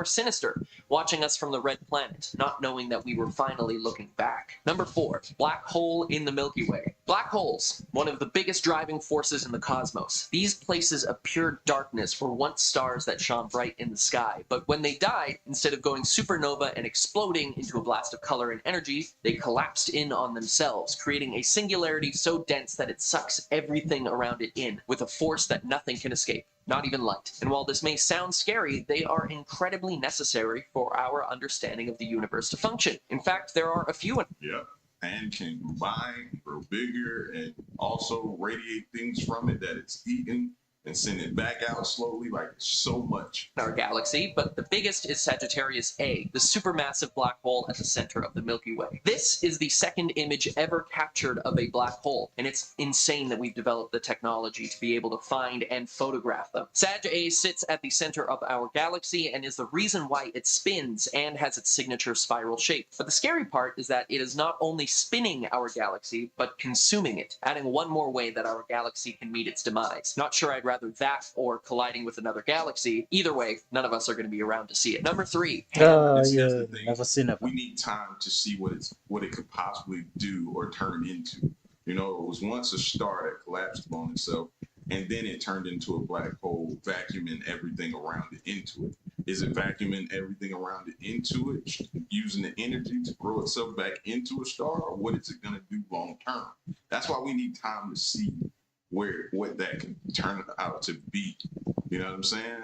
sinister, watching us from the red planet, not knowing that we were finally looking back? Number 4, black hole in the Milky Way. Black holes, one of the biggest driving forces in the cosmos. These places of pure darkness were once stars that shone bright in the sky, but when they died, instead of going supernova and exploding into a blast of color and energy, they collapsed in on themselves, creating a singularity so dense that it sucks everything around it in, with a force that nothing can escape. Not even light. And while this may sound scary, they are incredibly necessary for our understanding of the universe to function. In fact, there are a few... Yeah, and can combine, grow bigger, and also radiate things from it that it's eaten and send it back out slowly, like so much. Our galaxy, but the biggest is Sagittarius A, the supermassive black hole at the center of the Milky Way. This is the second image ever captured of a black hole, and it's insane that we've developed the technology to be able to find and photograph them. Sag A sits at the center of our galaxy and is the reason why it spins and has its signature spiral shape. But the scary part is that it is not only spinning our galaxy, but consuming it, adding one more way that our galaxy can meet its demise. Not sure I'd rather that or colliding with another galaxy. Either way, none of us are going to be around to see it. Number 3. Never seen it. We need time to see what it could possibly do or turn into. You know, it was once a star that collapsed on itself, and then it turned into a black hole, vacuuming everything around it into it. Is it vacuuming everything around it into it, using the energy to grow itself back into a star, or what is it going to do long term? That's why we need time to see what that can turn out to be. You know what I'm saying?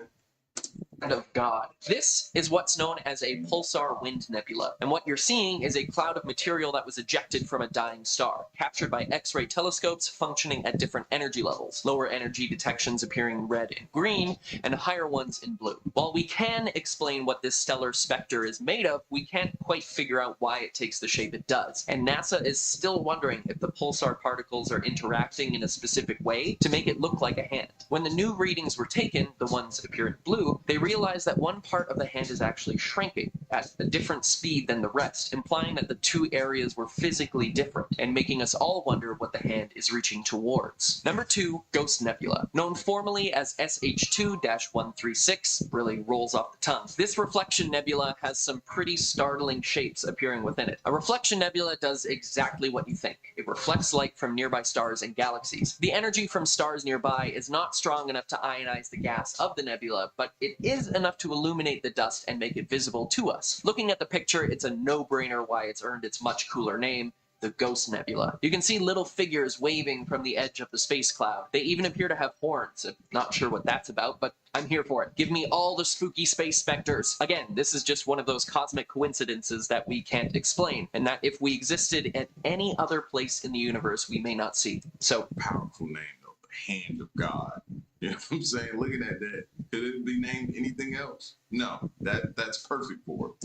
Of God. This is what's known as a pulsar wind nebula, and what you're seeing is a cloud of material that was ejected from a dying star, captured by X-ray telescopes functioning at different energy levels, lower energy detections appearing in red and green, and higher ones in blue. While we can explain what this stellar specter is made of, we can't quite figure out why it takes the shape it does, and NASA is still wondering if the pulsar particles are interacting in a specific way to make it look like a hand. When the new readings were taken, the ones that appear in blue, they realize that one part of the hand is actually shrinking at a different speed than the rest, implying that the two areas were physically different and making us all wonder what the hand is reaching towards. Number 2, Ghost Nebula. Known formally as SH2-136, really rolls off the tongue. This reflection nebula has some pretty startling shapes appearing within it. A reflection nebula does exactly what you think. It reflects light from nearby stars and galaxies. The energy from stars nearby is not strong enough to ionize the gas of the nebula, but it is enough to illuminate the dust and make it visible to us. Looking at the picture, it's a no-brainer why it's earned its much cooler name, the Ghost Nebula. You can see little figures waving from the edge of the space cloud. They even appear to have horns. I'm not sure what that's about, but I'm here for it. Give me all the spooky space specters. Again, this is just one of those cosmic coincidences that we can't explain, and that if we existed at any other place in the universe, we may not see. So, Powerful name, though. The Hand of God. You know what I'm saying? Looking at that, could it be named anything else? No, that's perfect for it.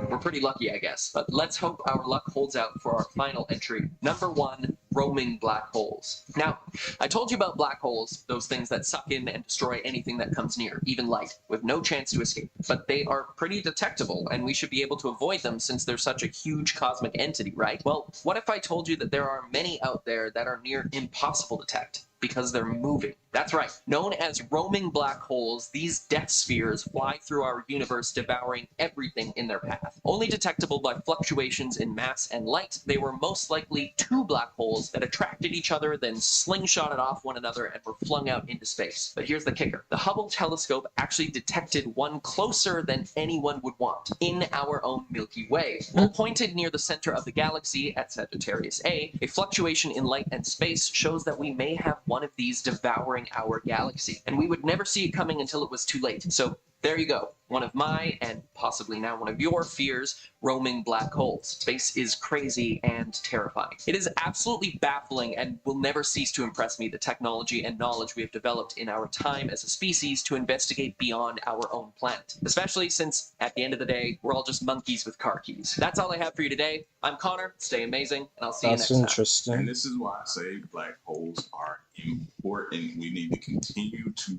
We're pretty lucky, I guess. But let's hope our luck holds out for our final entry. Number 1, roaming black holes. Now, I told you about black holes, those things that suck in and destroy anything that comes near, even light, with no chance to escape. But they are pretty detectable, and we should be able to avoid them since they're such a huge cosmic entity, right? Well, what if I told you that there are many out there that are near impossible to detect? Because they're moving. That's right. Known as roaming black holes, these death spheres fly through our universe, devouring everything in their path. Only detectable by fluctuations in mass and light, they were most likely two black holes that attracted each other, then slingshotted off one another and were flung out into space. But here's the kicker. The Hubble telescope actually detected one closer than anyone would want, in our own Milky Way. While pointed near the center of the galaxy at Sagittarius A, a fluctuation in light and space shows that we may have one of these devouring our galaxy, and we would never see it coming until it was too late. So there you go. One of my, and possibly now one of your fears, roaming black holes. Space is crazy and terrifying. It is absolutely baffling and will never cease to impress me, the technology and knowledge we have developed in our time as a species to investigate beyond our own planet. Especially since, at the end of the day, we're all just monkeys with car keys. That's all I have for you today. I'm Connor. Stay amazing, and I'll see you next time. That's interesting. And this is why I say black holes are important. We need to continue to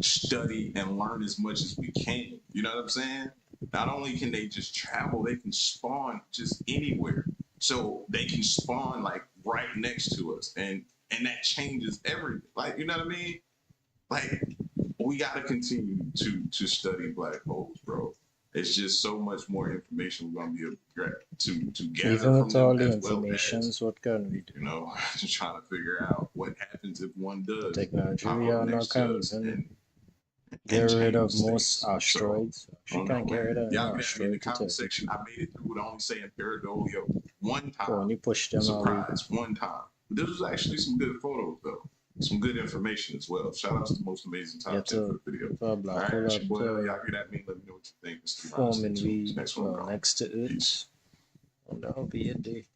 study and learn as much as we can. You know what I'm saying? Not only can they just travel, they can spawn just anywhere. So they can spawn like right next to us, and that changes everything. Like, you know what I mean? Like, we got to continue to study black holes, bro. It's just so much more information we're gonna be able to gather. Even with all the as well informations, what can we do? You know, just trying to figure out what happens if one does. The technology we are now can't even get rid of most asteroids. She can't get rid of y'all an in the asteroid comment section. I made it through with only saying pareidolia one time. when you push them Surprise, one time. But this was actually some good photos though. Some good information as well. Shout outs to the most amazing time for the video. All right, it's your boy, y'all get at me. Let me know what you think. Forming we next to it. And that'll be a day.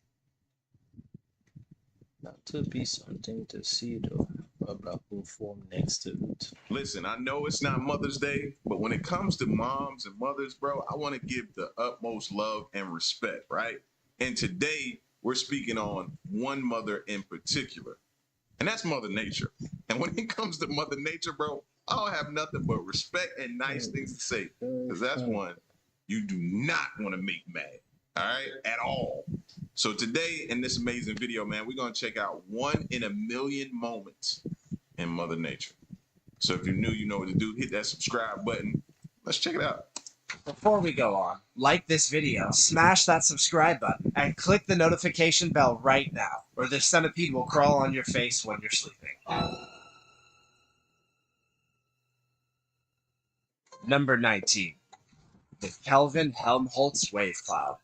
Not to be something to see though. A black hole form next to it. Listen, I know it's not Mother's Day, but when it comes to moms and mothers, bro, I want to give the utmost love and respect, right? And today we're speaking on one mother in particular. And that's Mother Nature. And when it comes to Mother Nature, bro, I don't have nothing but respect and nice things to say. Because that's one you do not want to make mad. All right? At all. So today, in this amazing video, man, we're going to check out 1 in a million moments in Mother Nature. So if you're new, you know what to do. Hit that subscribe button. Let's check it out. Before we go on, like this video, smash that subscribe button, and click the notification bell right now, or the centipede will crawl on your face when you're sleeping. Number 19. The Kelvin-Helmholtz wave cloud.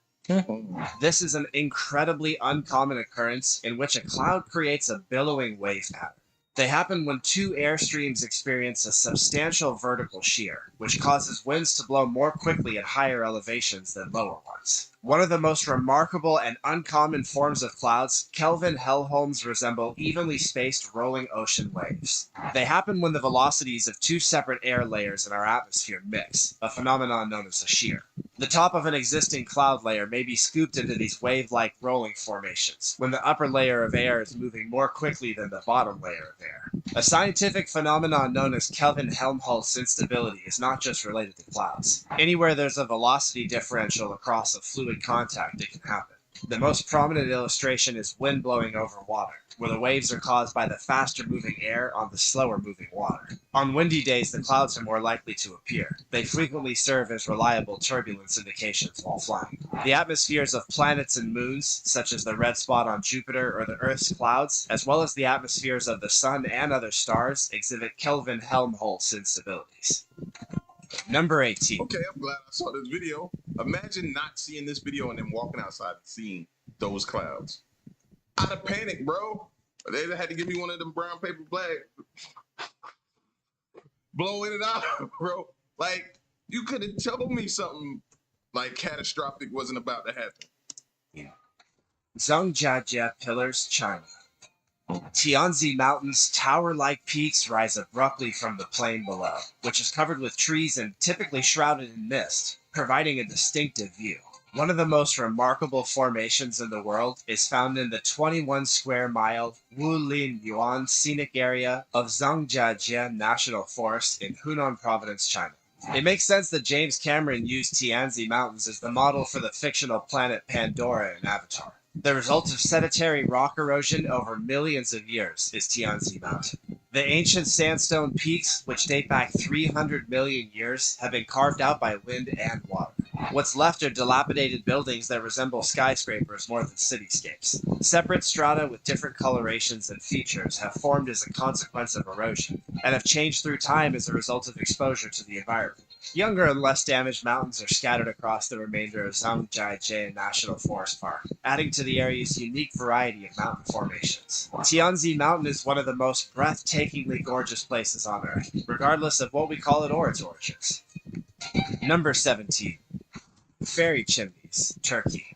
This is an incredibly uncommon occurrence in which a cloud creates a billowing wave pattern. They happen when two air streams experience a substantial vertical shear, which causes winds to blow more quickly at higher elevations than lower ones. One of the most remarkable and uncommon forms of clouds, Kelvin-Helmholtz resemble evenly spaced rolling ocean waves. They happen when the velocities of two separate air layers in our atmosphere mix, a phenomenon known as a shear. The top of an existing cloud layer may be scooped into these wave-like rolling formations, when the upper layer of air is moving more quickly than the bottom layer of air. A scientific phenomenon known as Kelvin-Helmholtz instability is not just related to clouds. Anywhere there's a velocity differential across a fluid contact, it can happen. The most prominent illustration is wind blowing over water, where the waves are caused by the faster moving air on the slower moving water. On windy days, the clouds are more likely to appear. They frequently serve as reliable turbulence indications while flying. The atmospheres of planets and moons, such as the red spot on Jupiter or the Earth's clouds, as well as the atmospheres of the sun and other stars, exhibit Kelvin-Helmholtz instabilities. Number 18. Okay, I'm glad I saw this video. Imagine not seeing this video and then walking outside and seeing those clouds. Out of panic, bro. They had to give me one of them brown paper bag. Blowing it out, bro. Like, you could have told me something like catastrophic wasn't about to happen. Zhangjiajie Pillars, China. Tianzi Mountain's tower-like peaks rise abruptly from the plain below, which is covered with trees and typically shrouded in mist, providing a distinctive view. One of the most remarkable formations in the world is found in the 21-square-mile Wulin Yuan scenic area of Zhangjiajie National Forest in Hunan Province, China. It makes sense that James Cameron used Tianzi Mountains as the model for the fictional planet Pandora in Avatar. The result of sedentary rock erosion over millions of years is Tianzi Mountain. The ancient sandstone peaks, which date back 300 million years, have been carved out by wind and water. What's left are dilapidated buildings that resemble skyscrapers more than cityscapes. Separate strata with different colorations and features have formed as a consequence of erosion, and have changed through time as a result of exposure to the environment. Younger and less damaged mountains are scattered across the remainder of Zhangjiajie National Forest Park, adding to the area's unique variety of mountain formations. Tianzi Mountain is one of the most breathtakingly gorgeous places on Earth, regardless of what we call it or its origins. Number 17. Fairy Chimneys, Turkey.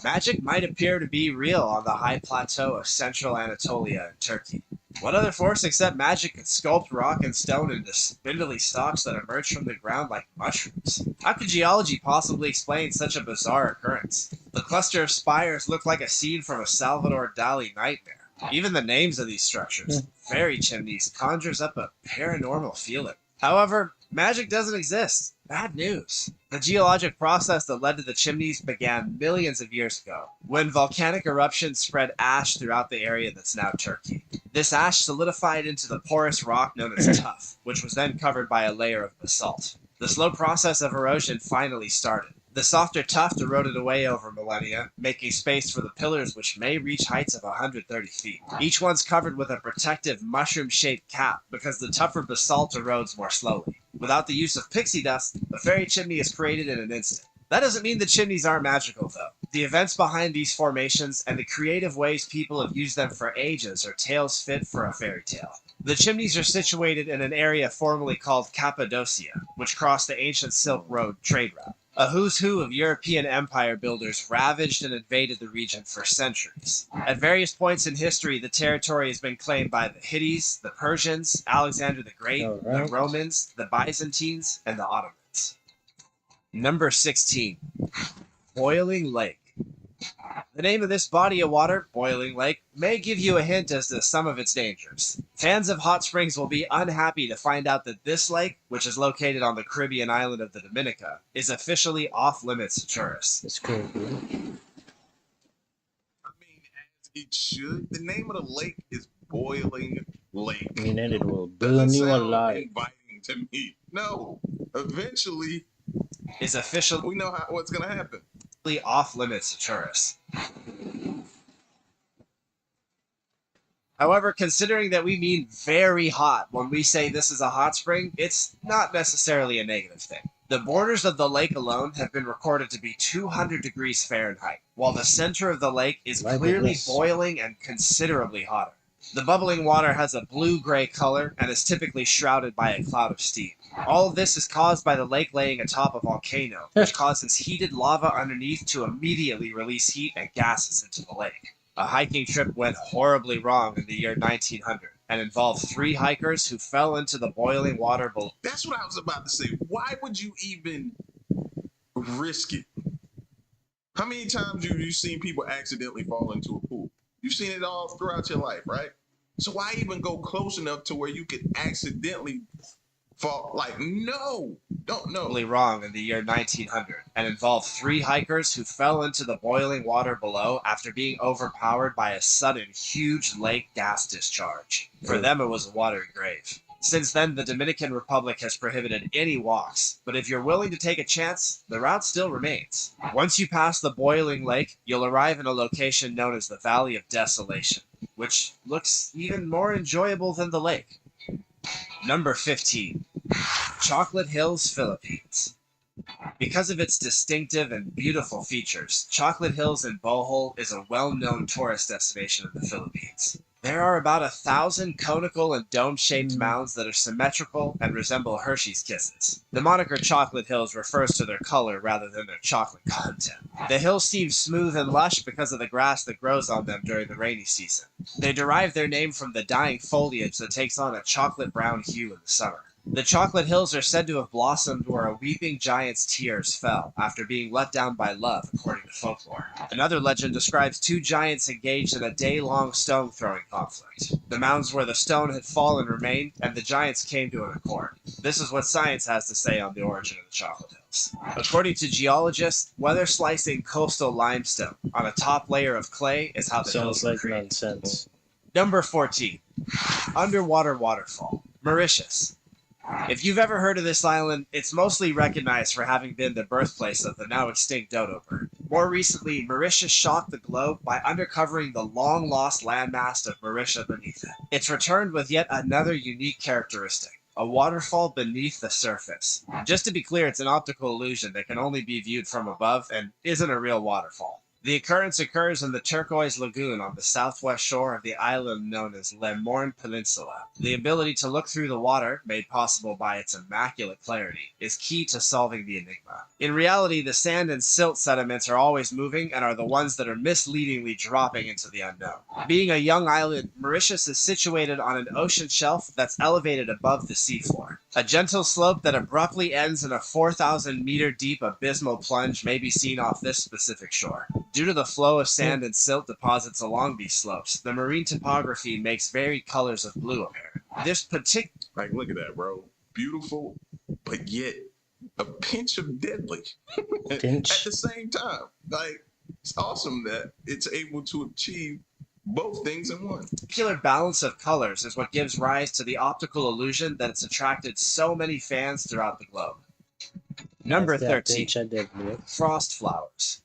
Magic might appear to be real on the high plateau of central Anatolia in Turkey. What other force except magic could sculpt rock and stone into spindly stalks that emerge from the ground like mushrooms? How could geology possibly explain such a bizarre occurrence? The cluster of spires look like a scene from a Salvador Dali nightmare. Even the names of these structures, fairy chimneys, conjures up a paranormal feeling. However, magic doesn't exist. Bad news. The geologic process that led to the chimneys began millions of years ago, when volcanic eruptions spread ash throughout the area that's now Turkey. This ash solidified into the porous rock known as tuff, which was then covered by a layer of basalt. The slow process of erosion finally started. The softer tuff eroded away over millennia, making space for the pillars which may reach heights of 130 feet. Each one's covered with a protective mushroom-shaped cap because the tougher basalt erodes more slowly. Without the use of pixie dust, a fairy chimney is created in an instant. That doesn't mean the chimneys aren't magical, though. The events behind these formations and the creative ways people have used them for ages are tales fit for a fairy tale. The chimneys are situated in an area formerly called Cappadocia, which crossed the ancient Silk Road trade route. A who's who of European empire builders ravaged and invaded the region for centuries. At various points in history, the territory has been claimed by the Hittites, the Persians, Alexander the Great, the Romans, the Byzantines, and the Ottomans. Number 16. Boiling Lake. The name of this body of water, Boiling Lake, may give you a hint as to some of its dangers. Fans of hot springs will be unhappy to find out that this lake, which is located on the Caribbean island of the Dominica, is officially off-limits to tourists. It's cool. I mean, as it should. The name of the lake is Boiling Lake. Meaning it will burn you alive. Inviting to me. No. Eventually, is officially we know what's going to happen. Off-limits to tourists. However, considering that we mean very hot when we say this is a hot spring, it's not necessarily a negative thing. The borders of the lake alone have been recorded to be 200 degrees Fahrenheit, while the center of the lake is clearly boiling and considerably hotter. The bubbling water has a blue-gray color and is typically shrouded by a cloud of steam. All of this is caused by the lake laying atop a volcano, which causes heated lava underneath to immediately release heat and gases into the lake. A hiking trip went horribly wrong in the year 1900 and involved 3 hikers who fell into the boiling water below. That's what I was about to say. Why would you even risk it. How many times have you seen people accidentally fall into a pool? You've seen it all throughout your life, right? So why even go close enough to where you could accidentally fall? Like, no, don't know. Wrong in the year 1900 and involved 3 hikers who fell into the boiling water below after being overpowered by a sudden huge lake gas discharge. For them, it was a watery grave. Since then, the Dominican Republic has prohibited any walks, but if you're willing to take a chance, the route still remains. Once you pass the boiling lake, you'll arrive in a location known as the Valley of Desolation, which looks even more enjoyable than the lake. Number 15. Chocolate Hills, Philippines. Because of its distinctive and beautiful features, Chocolate Hills in Bohol is a well-known tourist destination in the Philippines. There are about 1,000 conical and dome-shaped mounds that are symmetrical and resemble Hershey's Kisses. The moniker Chocolate Hills refers to their color rather than their chocolate content. The hills seem smooth and lush because of the grass that grows on them during the rainy season. They derive their name from the dying foliage that takes on a chocolate-brown hue in the summer. The Chocolate Hills are said to have blossomed where a weeping giant's tears fell after being let down by love, according to folklore. Another legend describes 2 giants engaged in a day-long stone-throwing conflict. The mounds where the stone had fallen remained, and the giants came to an accord. This is what science has to say on the origin of the Chocolate Hills. According to geologists, weather-slicing coastal limestone on a top layer of clay is how the hills were created. Nonsense. Number 14. Underwater Waterfall, Mauritius. If you've ever heard of this island, it's mostly recognized for having been the birthplace of the now extinct dodo bird. More recently, Mauritius shocked the globe by uncovering the long-lost landmass of Mauritius beneath it. It's returned with yet another unique characteristic: a waterfall beneath the surface. Just to be clear, it's an optical illusion that can only be viewed from above and isn't a real waterfall. The occurrence occurs in the turquoise lagoon on the southwest shore of the island known as Le Morne Peninsula. The ability to look through the water, made possible by its immaculate clarity, is key to solving the enigma. In reality, the sand and silt sediments are always moving and are the ones that are misleadingly dropping into the unknown. Being a young island, Mauritius is situated on an ocean shelf that's elevated above the seafloor. A gentle slope that abruptly ends in a 4,000-meter deep abysmal plunge may be seen off this specific shore. Due to the flow of sand and silt deposits along these slopes, the marine topography makes varied colors of blue apparent. This particular... Like, look at that, bro. Beautiful, but yet a pinch of deadly. At the same time. Like, it's awesome that it's able to achieve both things in one. Particular balance of colors is what gives rise to the optical illusion that it's attracted so many fans throughout the globe. Number 13. Frost flowers.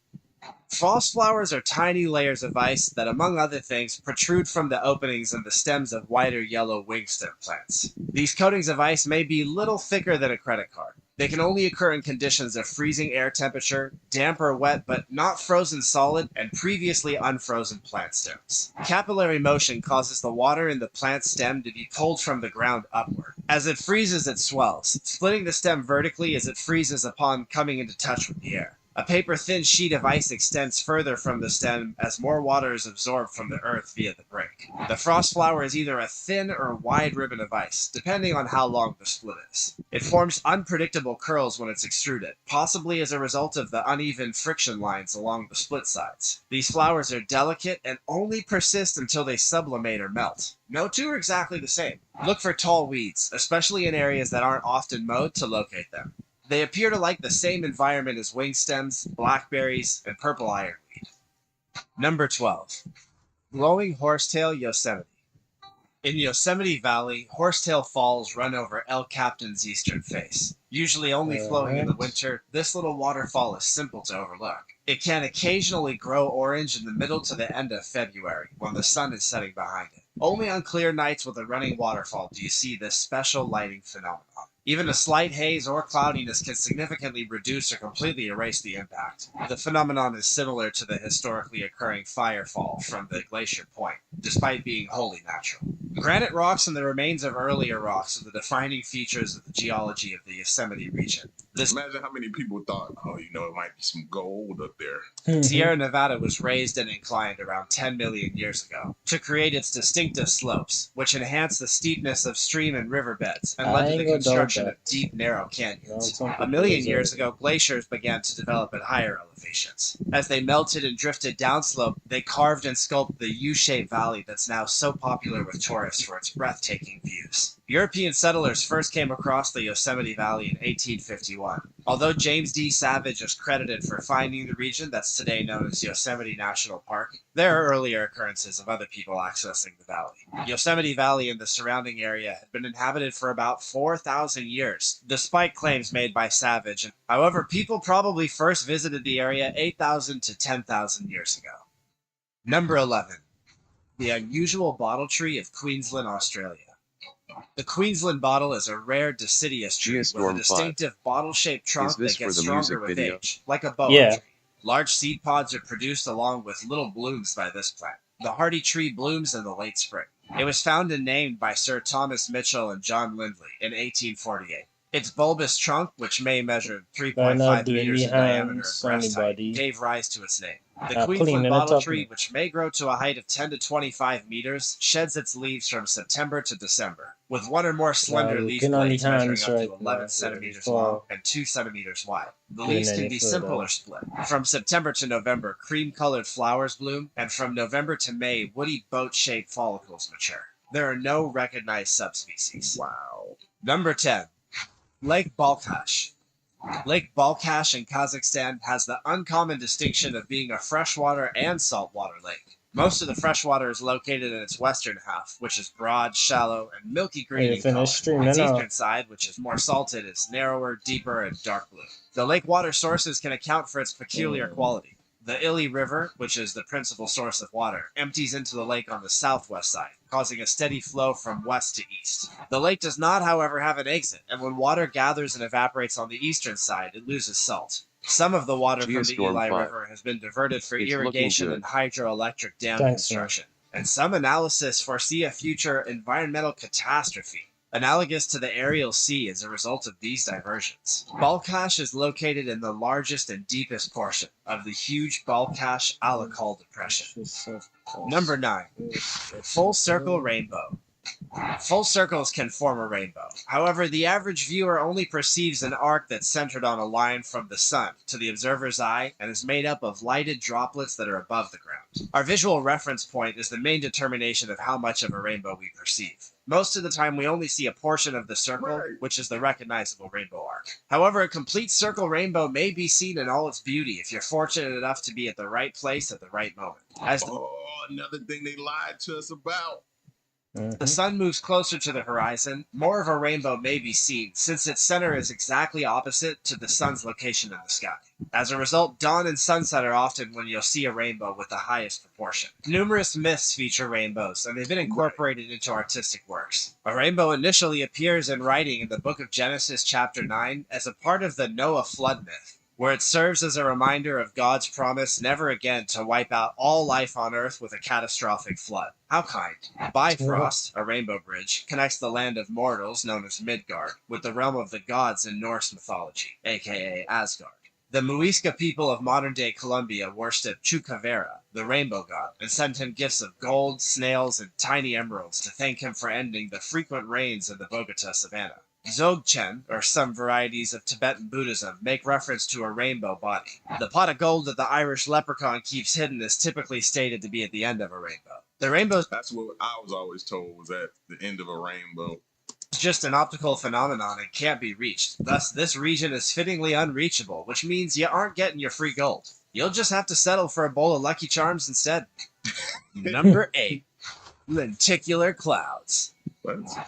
Frost flowers are tiny layers of ice that, among other things, protrude from the openings in the stems of whiter yellow wingstem plants. These coatings of ice may be little thicker than a credit card. They can only occur in conditions of freezing air temperature, damp or wet but not frozen solid, and previously unfrozen plant stems. Capillary motion causes the water in the plant stem to be pulled from the ground upward. As it freezes, it swells, splitting the stem vertically as it freezes upon coming into touch with the air. A paper-thin sheet of ice extends further from the stem as more water is absorbed from the earth via the break. The frost flower is either a thin or wide ribbon of ice, depending on how long the split is. It forms unpredictable curls when it's extruded, possibly as a result of the uneven friction lines along the split sides. These flowers are delicate and only persist until they sublimate or melt. No two are exactly the same. Look for tall weeds, especially in areas that aren't often mowed, to locate them. They appear to like the same environment as wing stems, blackberries, and purple ironweed. Number 12. Glowing Horsetail Yosemite. In Yosemite Valley, horsetail falls run over El Capitan's eastern face. Usually only flowing in the winter, this little waterfall is simple to overlook. It can occasionally grow orange in the middle to the end of February, when the sun is setting behind it. Only on clear nights with a running waterfall do you see this special lighting phenomenon. Even a slight haze or cloudiness can significantly reduce or completely erase the impact. The phenomenon is similar to the historically occurring firefall from the Glacier Point, despite being wholly natural. Granite rocks and the remains of earlier rocks are the defining features of the geology of the Yosemite region. Imagine how many people thought, oh, you know, it might be some gold up there. Sierra Nevada was raised and inclined around 10 million years ago to create its distinctive slopes, which enhanced the steepness of stream and riverbeds and led to the construction of deep, narrow canyons. A million years ago, glaciers began to develop at higher elevations. As they melted and drifted downslope, they carved and sculpted the U-shaped valley that's now so popular with tourists for its breathtaking views. European settlers first came across the Yosemite Valley in 1851. Although James D. Savage is credited for finding the region that's today known as Yosemite National Park, there are earlier occurrences of other people accessing the valley. Yosemite Valley and the surrounding area had been inhabited for about 4,000 years, despite claims made by Savage. However, people probably first visited the area 8,000 to 10,000 years ago. Number 11. The unusual bottle tree of Queensland, Australia. The Queensland bottle is a rare deciduous tree with a distinctive bottle-shaped trunk that gets stronger with age, like a boa tree. Large seed pods are produced along with little blooms by this plant. The hardy tree blooms in the late spring. It was found and named by Sir Thomas Mitchell and John Lindley in 1848. Its bulbous trunk, which may measure 3.5 meters in diameter at breast height, gave rise to its name. The Queensland bottle tree, which may grow to a height of 10 to 25 meters, sheds its leaves from September to December, with one or more slender leaf blades measuring up to 11 centimeters long and 2 centimeters wide. The leaves can be simple or split. From September to November, cream-colored flowers bloom, and from November to May, woody boat-shaped follicles mature. There are no recognized subspecies. Wow. Number 10. Lake Balkhash. Lake Balkhash in Kazakhstan has the uncommon distinction of being a freshwater and saltwater lake. Most of the freshwater is located in its western half, which is broad, shallow, and milky green in color. Its eastern side, which is more salted, is narrower, deeper, and dark blue. The lake water sources can account for its peculiar quality. The Ili River, which is the principal source of water, empties into the lake on the southwest side, causing a steady flow from west to east. The lake does not, however, have an exit, and when water gathers and evaporates on the eastern side, it loses salt. Some of the water from the Ili River has been diverted for irrigation and hydroelectric dam construction, and some analysis foresee a future environmental catastrophe analogous to the Ariel Sea as a result of these diversions. Balkhash is located in the largest and deepest portion of the huge Balkhash-Alakal Depression. Number 9. Full circle rainbow. Full circles can form a rainbow. However, the average viewer only perceives an arc that's centered on a line from the sun to the observer's eye and is made up of lighted droplets that are above the ground. Our visual reference point is the main determination of how much of a rainbow we perceive. Most of the time, we only see a portion of the circle, which is the recognizable rainbow arc. However, a complete circle rainbow may be seen in all its beauty if you're fortunate enough to be at the right place at the right moment. Another thing they lied to us about. The sun moves closer to the horizon, more of a rainbow may be seen since its center is exactly opposite to the sun's location in the sky. As a result, dawn and sunset are often when you'll see a rainbow with the highest proportion. Numerous myths feature rainbows, and they've been incorporated into artistic works. A rainbow initially appears in writing in the book of Genesis chapter 9 as a part of the Noah flood myth, where it serves as a reminder of God's promise never again to wipe out all life on Earth with a catastrophic flood. How kind. Bifrost, a rainbow bridge, connects the land of mortals, known as Midgard, with the realm of the gods in Norse mythology, aka Asgard. The Muisca people of modern-day Colombia worship Chukavera, the rainbow god, and send him gifts of gold, snails, and tiny emeralds to thank him for ending the frequent rains in the Bogota savanna. Dzogchen, or some varieties of Tibetan Buddhism, make reference to a rainbow body. The pot of gold that the Irish leprechaun keeps hidden is typically stated to be at the end of a rainbow. The rainbow— That's what I was always told was at the end of a rainbow. It's just an optical phenomenon and can't be reached. Thus, this region is fittingly unreachable, which means you aren't getting your free gold. You'll just have to settle for a bowl of Lucky Charms instead. Number 8. Lenticular clouds.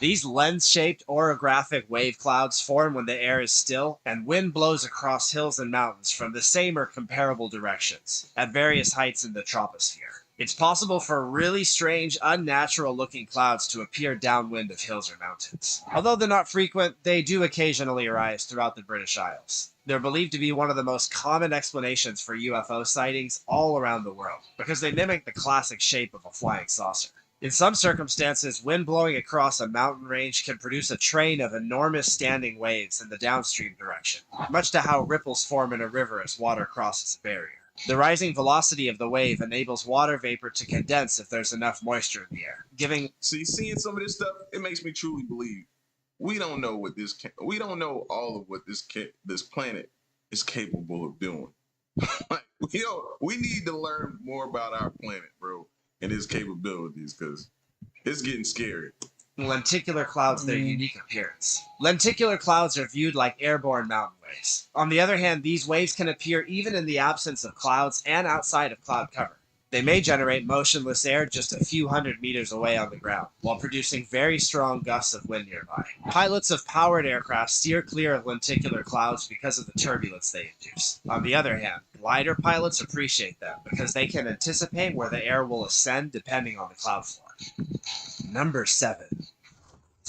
These lens-shaped orographic wave clouds form when the air is still and wind blows across hills and mountains from the same or comparable directions at various heights in the troposphere. It's possible for really strange, unnatural-looking clouds to appear downwind of hills or mountains. Although they're not frequent, they do occasionally arise throughout the British Isles. They're believed to be one of the most common explanations for UFO sightings all around the world, because they mimic the classic shape of a flying saucer. In some circumstances, wind blowing across a mountain range can produce a train of enormous standing waves in the downstream direction, much to how ripples form in a river as water crosses a barrier. The rising velocity of the wave enables water vapor to condense if there's enough moisture in the air, giving... See, seeing some of this stuff, it makes me truly believe we don't know we don't know all of what this planet is capable of doing. Like, we need to learn more about our planet, bro, and its capabilities, because it's getting scary. Lenticular clouds their unique appearance. Lenticular clouds are viewed like airborne mountain waves. On the other hand, these waves can appear even in the absence of clouds and outside of cloud cover. They may generate motionless air just a few hundred meters away on the ground, while producing very strong gusts of wind nearby. Pilots of powered aircraft steer clear of lenticular clouds because of the turbulence they induce. On the other hand, glider pilots appreciate them because they can anticipate where the air will ascend depending on the cloud form. Number 7.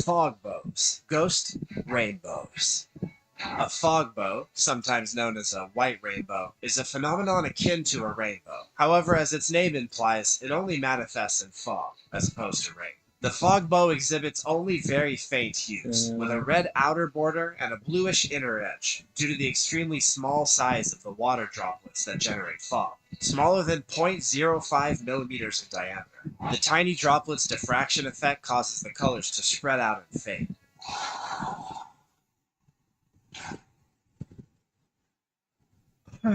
Fog bows. Ghost rainbows. A fog bow, sometimes known as a white rainbow, is a phenomenon akin to a rainbow. However, as its name implies, it only manifests in fog, as opposed to rain. The fog bow exhibits only very faint hues, with a red outer border and a bluish inner edge, due to the extremely small size of the water droplets that generate fog. Smaller than 0.05 millimeters in diameter. The tiny droplets' diffraction effect causes the colors to spread out and fade.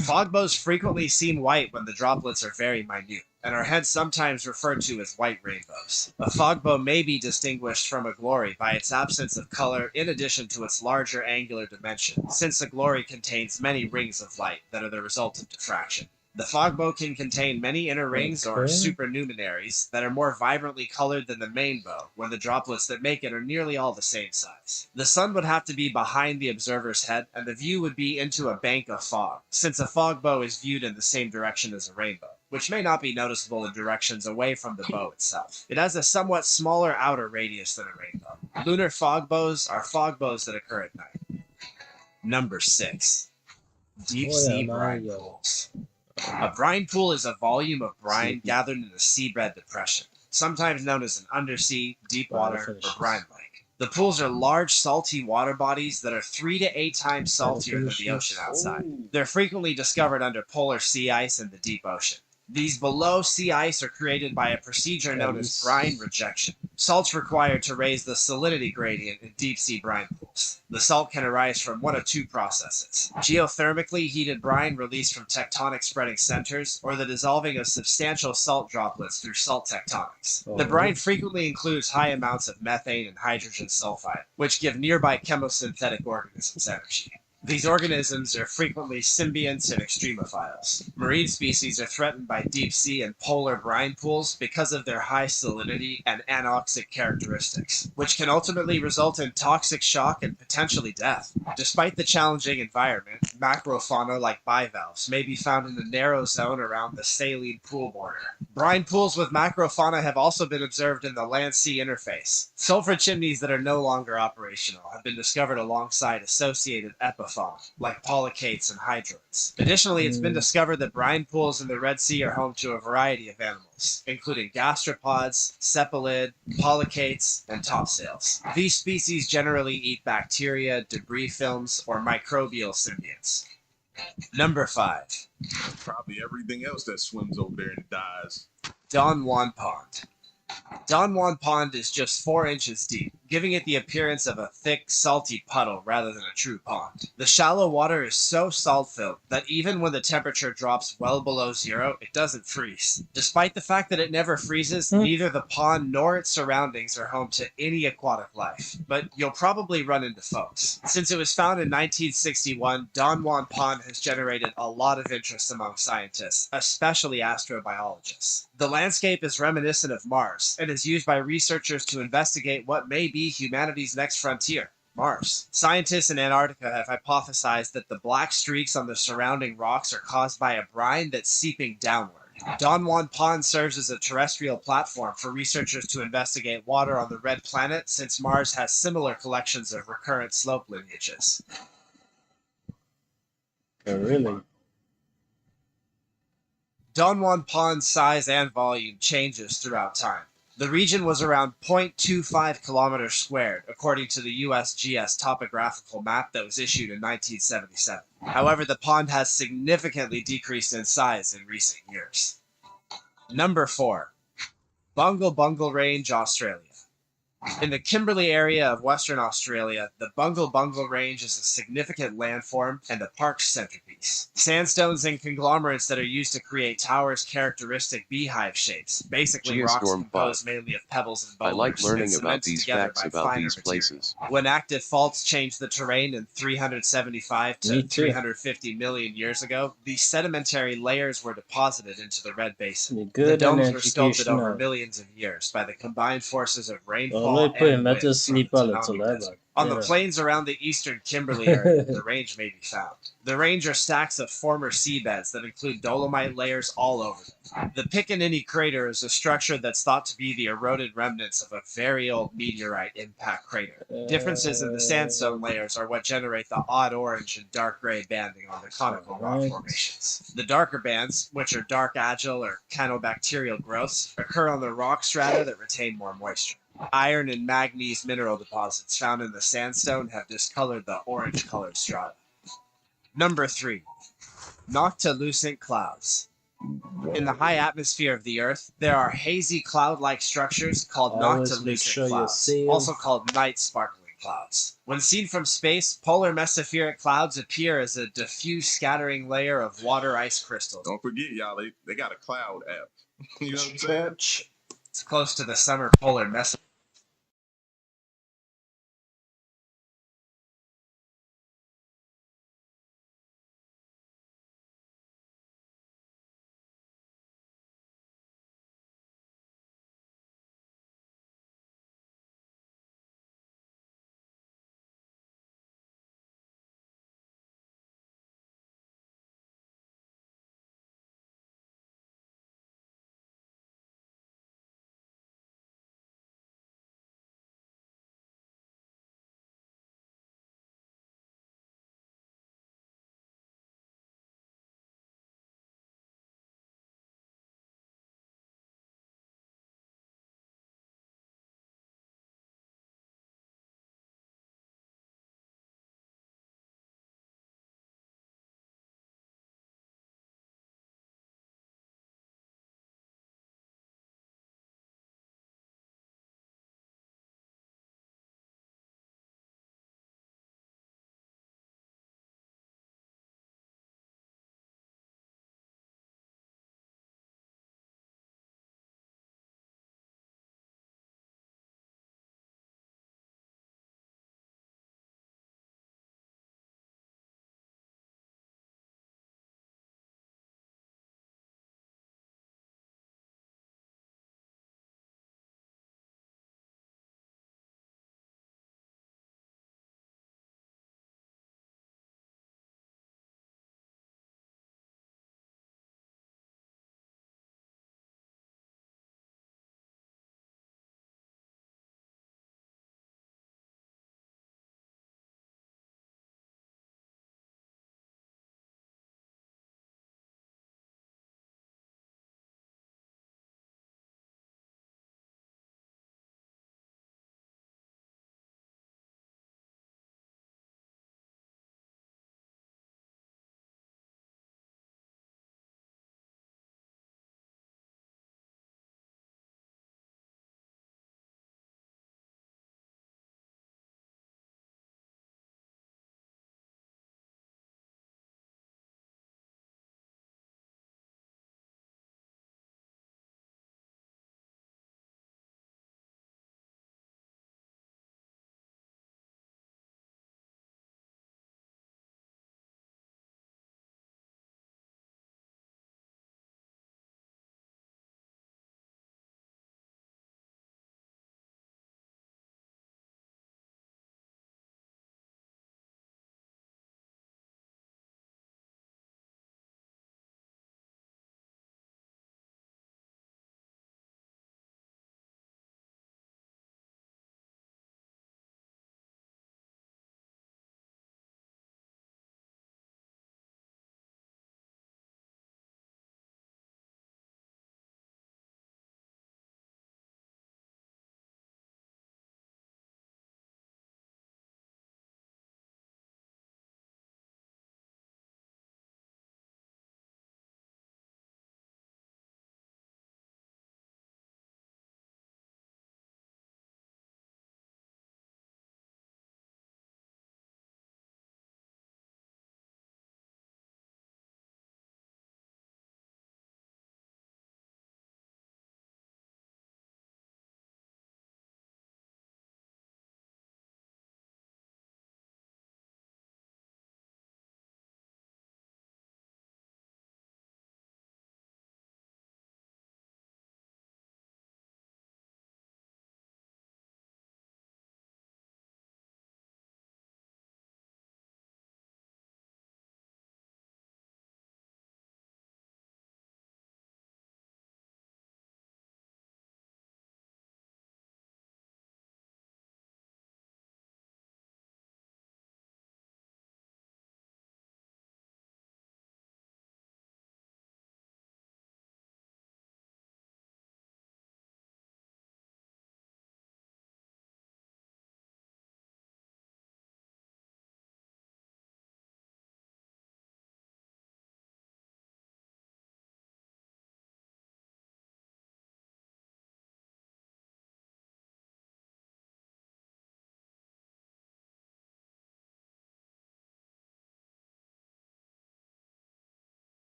Fog bows frequently seem white when the droplets are very minute, and are hence sometimes referred to as white rainbows. A fog bow may be distinguished from a glory by its absence of color in addition to its larger angular dimension, since a glory contains many rings of light that are the result of diffraction. The fog bow can contain many inner rings or supernumeraries that are more vibrantly colored than the main bow, when the droplets that make it are nearly all the same size. The sun would have to be behind the observer's head, and the view would be into a bank of fog, since a fog bow is viewed in the same direction as a rainbow, which may not be noticeable in directions away from the bow itself. It has a somewhat smaller outer radius than a rainbow. Lunar fog bows are fog bows that occur at night. Number 6. Deep sea brine pools. A brine pool is a volume of brine gathered in a seabed depression, sometimes known as an undersea, deep water, or brine lake. The pools are large, salty water bodies that are 3 to 8 times saltier than the ocean outside. They're frequently discovered under polar sea ice in the deep ocean. These below sea ice are created by a procedure known as brine rejection. Salt's required to raise the salinity gradient in deep sea brine pools. The salt can arise from one of two processes: geothermically heated brine released from tectonic spreading centers, or the dissolving of substantial salt droplets through salt tectonics. The brine frequently includes high amounts of methane and hydrogen sulfide, which give nearby chemosynthetic organisms energy. These organisms are frequently symbionts and extremophiles. Marine species are threatened by deep sea and polar brine pools because of their high salinity and anoxic characteristics, which can ultimately result in toxic shock and potentially death. Despite the challenging environment, macrofauna like bivalves may be found in the narrow zone around the saline pool border. Brine pools with macrofauna have also been observed in the land-sea interface. Sulfur chimneys that are no longer operational have been discovered alongside associated epiphytes, like polychaetes and hydroids. Additionally, it's been discovered that brine pools in the Red Sea are home to a variety of animals, including gastropods, cephalid, polychaetes, and topsails. These species generally eat bacteria, debris films, or microbial symbionts. Number 5. Probably everything else that swims over there and dies. Don Juan Pond. Don Juan Pond is just 4 inches deep, giving it the appearance of a thick, salty puddle rather than a true pond. The shallow water is so salt-filled that even when the temperature drops well below zero, it doesn't freeze. Despite the fact that it never freezes, neither the pond nor its surroundings are home to any aquatic life. But you'll probably run into folks. Since it was found in 1961, Don Juan Pond has generated a lot of interest among scientists, especially astrobiologists. The landscape is reminiscent of Mars, and is used by researchers to investigate what may be humanity's next frontier: Mars. Scientists in Antarctica have hypothesized that the black streaks on the surrounding rocks are caused by a brine that's seeping downward. Don Juan Pond serves as a terrestrial platform for researchers to investigate water on the red planet, since Mars has similar collections of recurrent slope lineages. Oh, really? Don Juan Pond's size and volume changes throughout time. The region was around 0.25 kilometers squared, according to the USGS topographical map that was issued in 1977. However, the pond has significantly decreased in size in recent years. Number 4. Bungle Bungle Range, Australia. In the Kimberley area of Western Australia, the Bungle Bungle Range is a significant landform and a park's centerpiece. Sandstones and conglomerates that are used to create towers' characteristic beehive shapes, basically rocks composed mainly of pebbles and boulders. I like learning about these facts about these places. When active faults changed the terrain in 375 to 350 million years ago, these sedimentary layers were deposited into the Red Basin. The domes were sculpted over millions of years by the combined forces of rainfall and wind from the tsunami desert. On the plains around the eastern Kimberley area, the range may be found. The range are stacks of former seabeds that include dolomite layers all over them. The Piccaninny crater is a structure that's thought to be the eroded remnants of a very old meteorite impact crater. Differences in the sandstone layers are what generate the odd orange and dark gray banding on the conical rock formations. The darker bands, which are dark algal or canobacterial growths, occur on the rock strata that retain more moisture. Iron and manganese mineral deposits found in the sandstone have discolored the orange-colored strata. Number 3. Noctilucent clouds. In the high atmosphere of the Earth, there are hazy cloud-like structures called noctilucent clouds, also called night sparkling clouds. When seen from space, polar mesospheric clouds appear as a diffuse scattering layer of water ice crystals. Don't forget, y'all, they got a cloud app. You know what I'm saying? It's close to the summer polar mesophyre.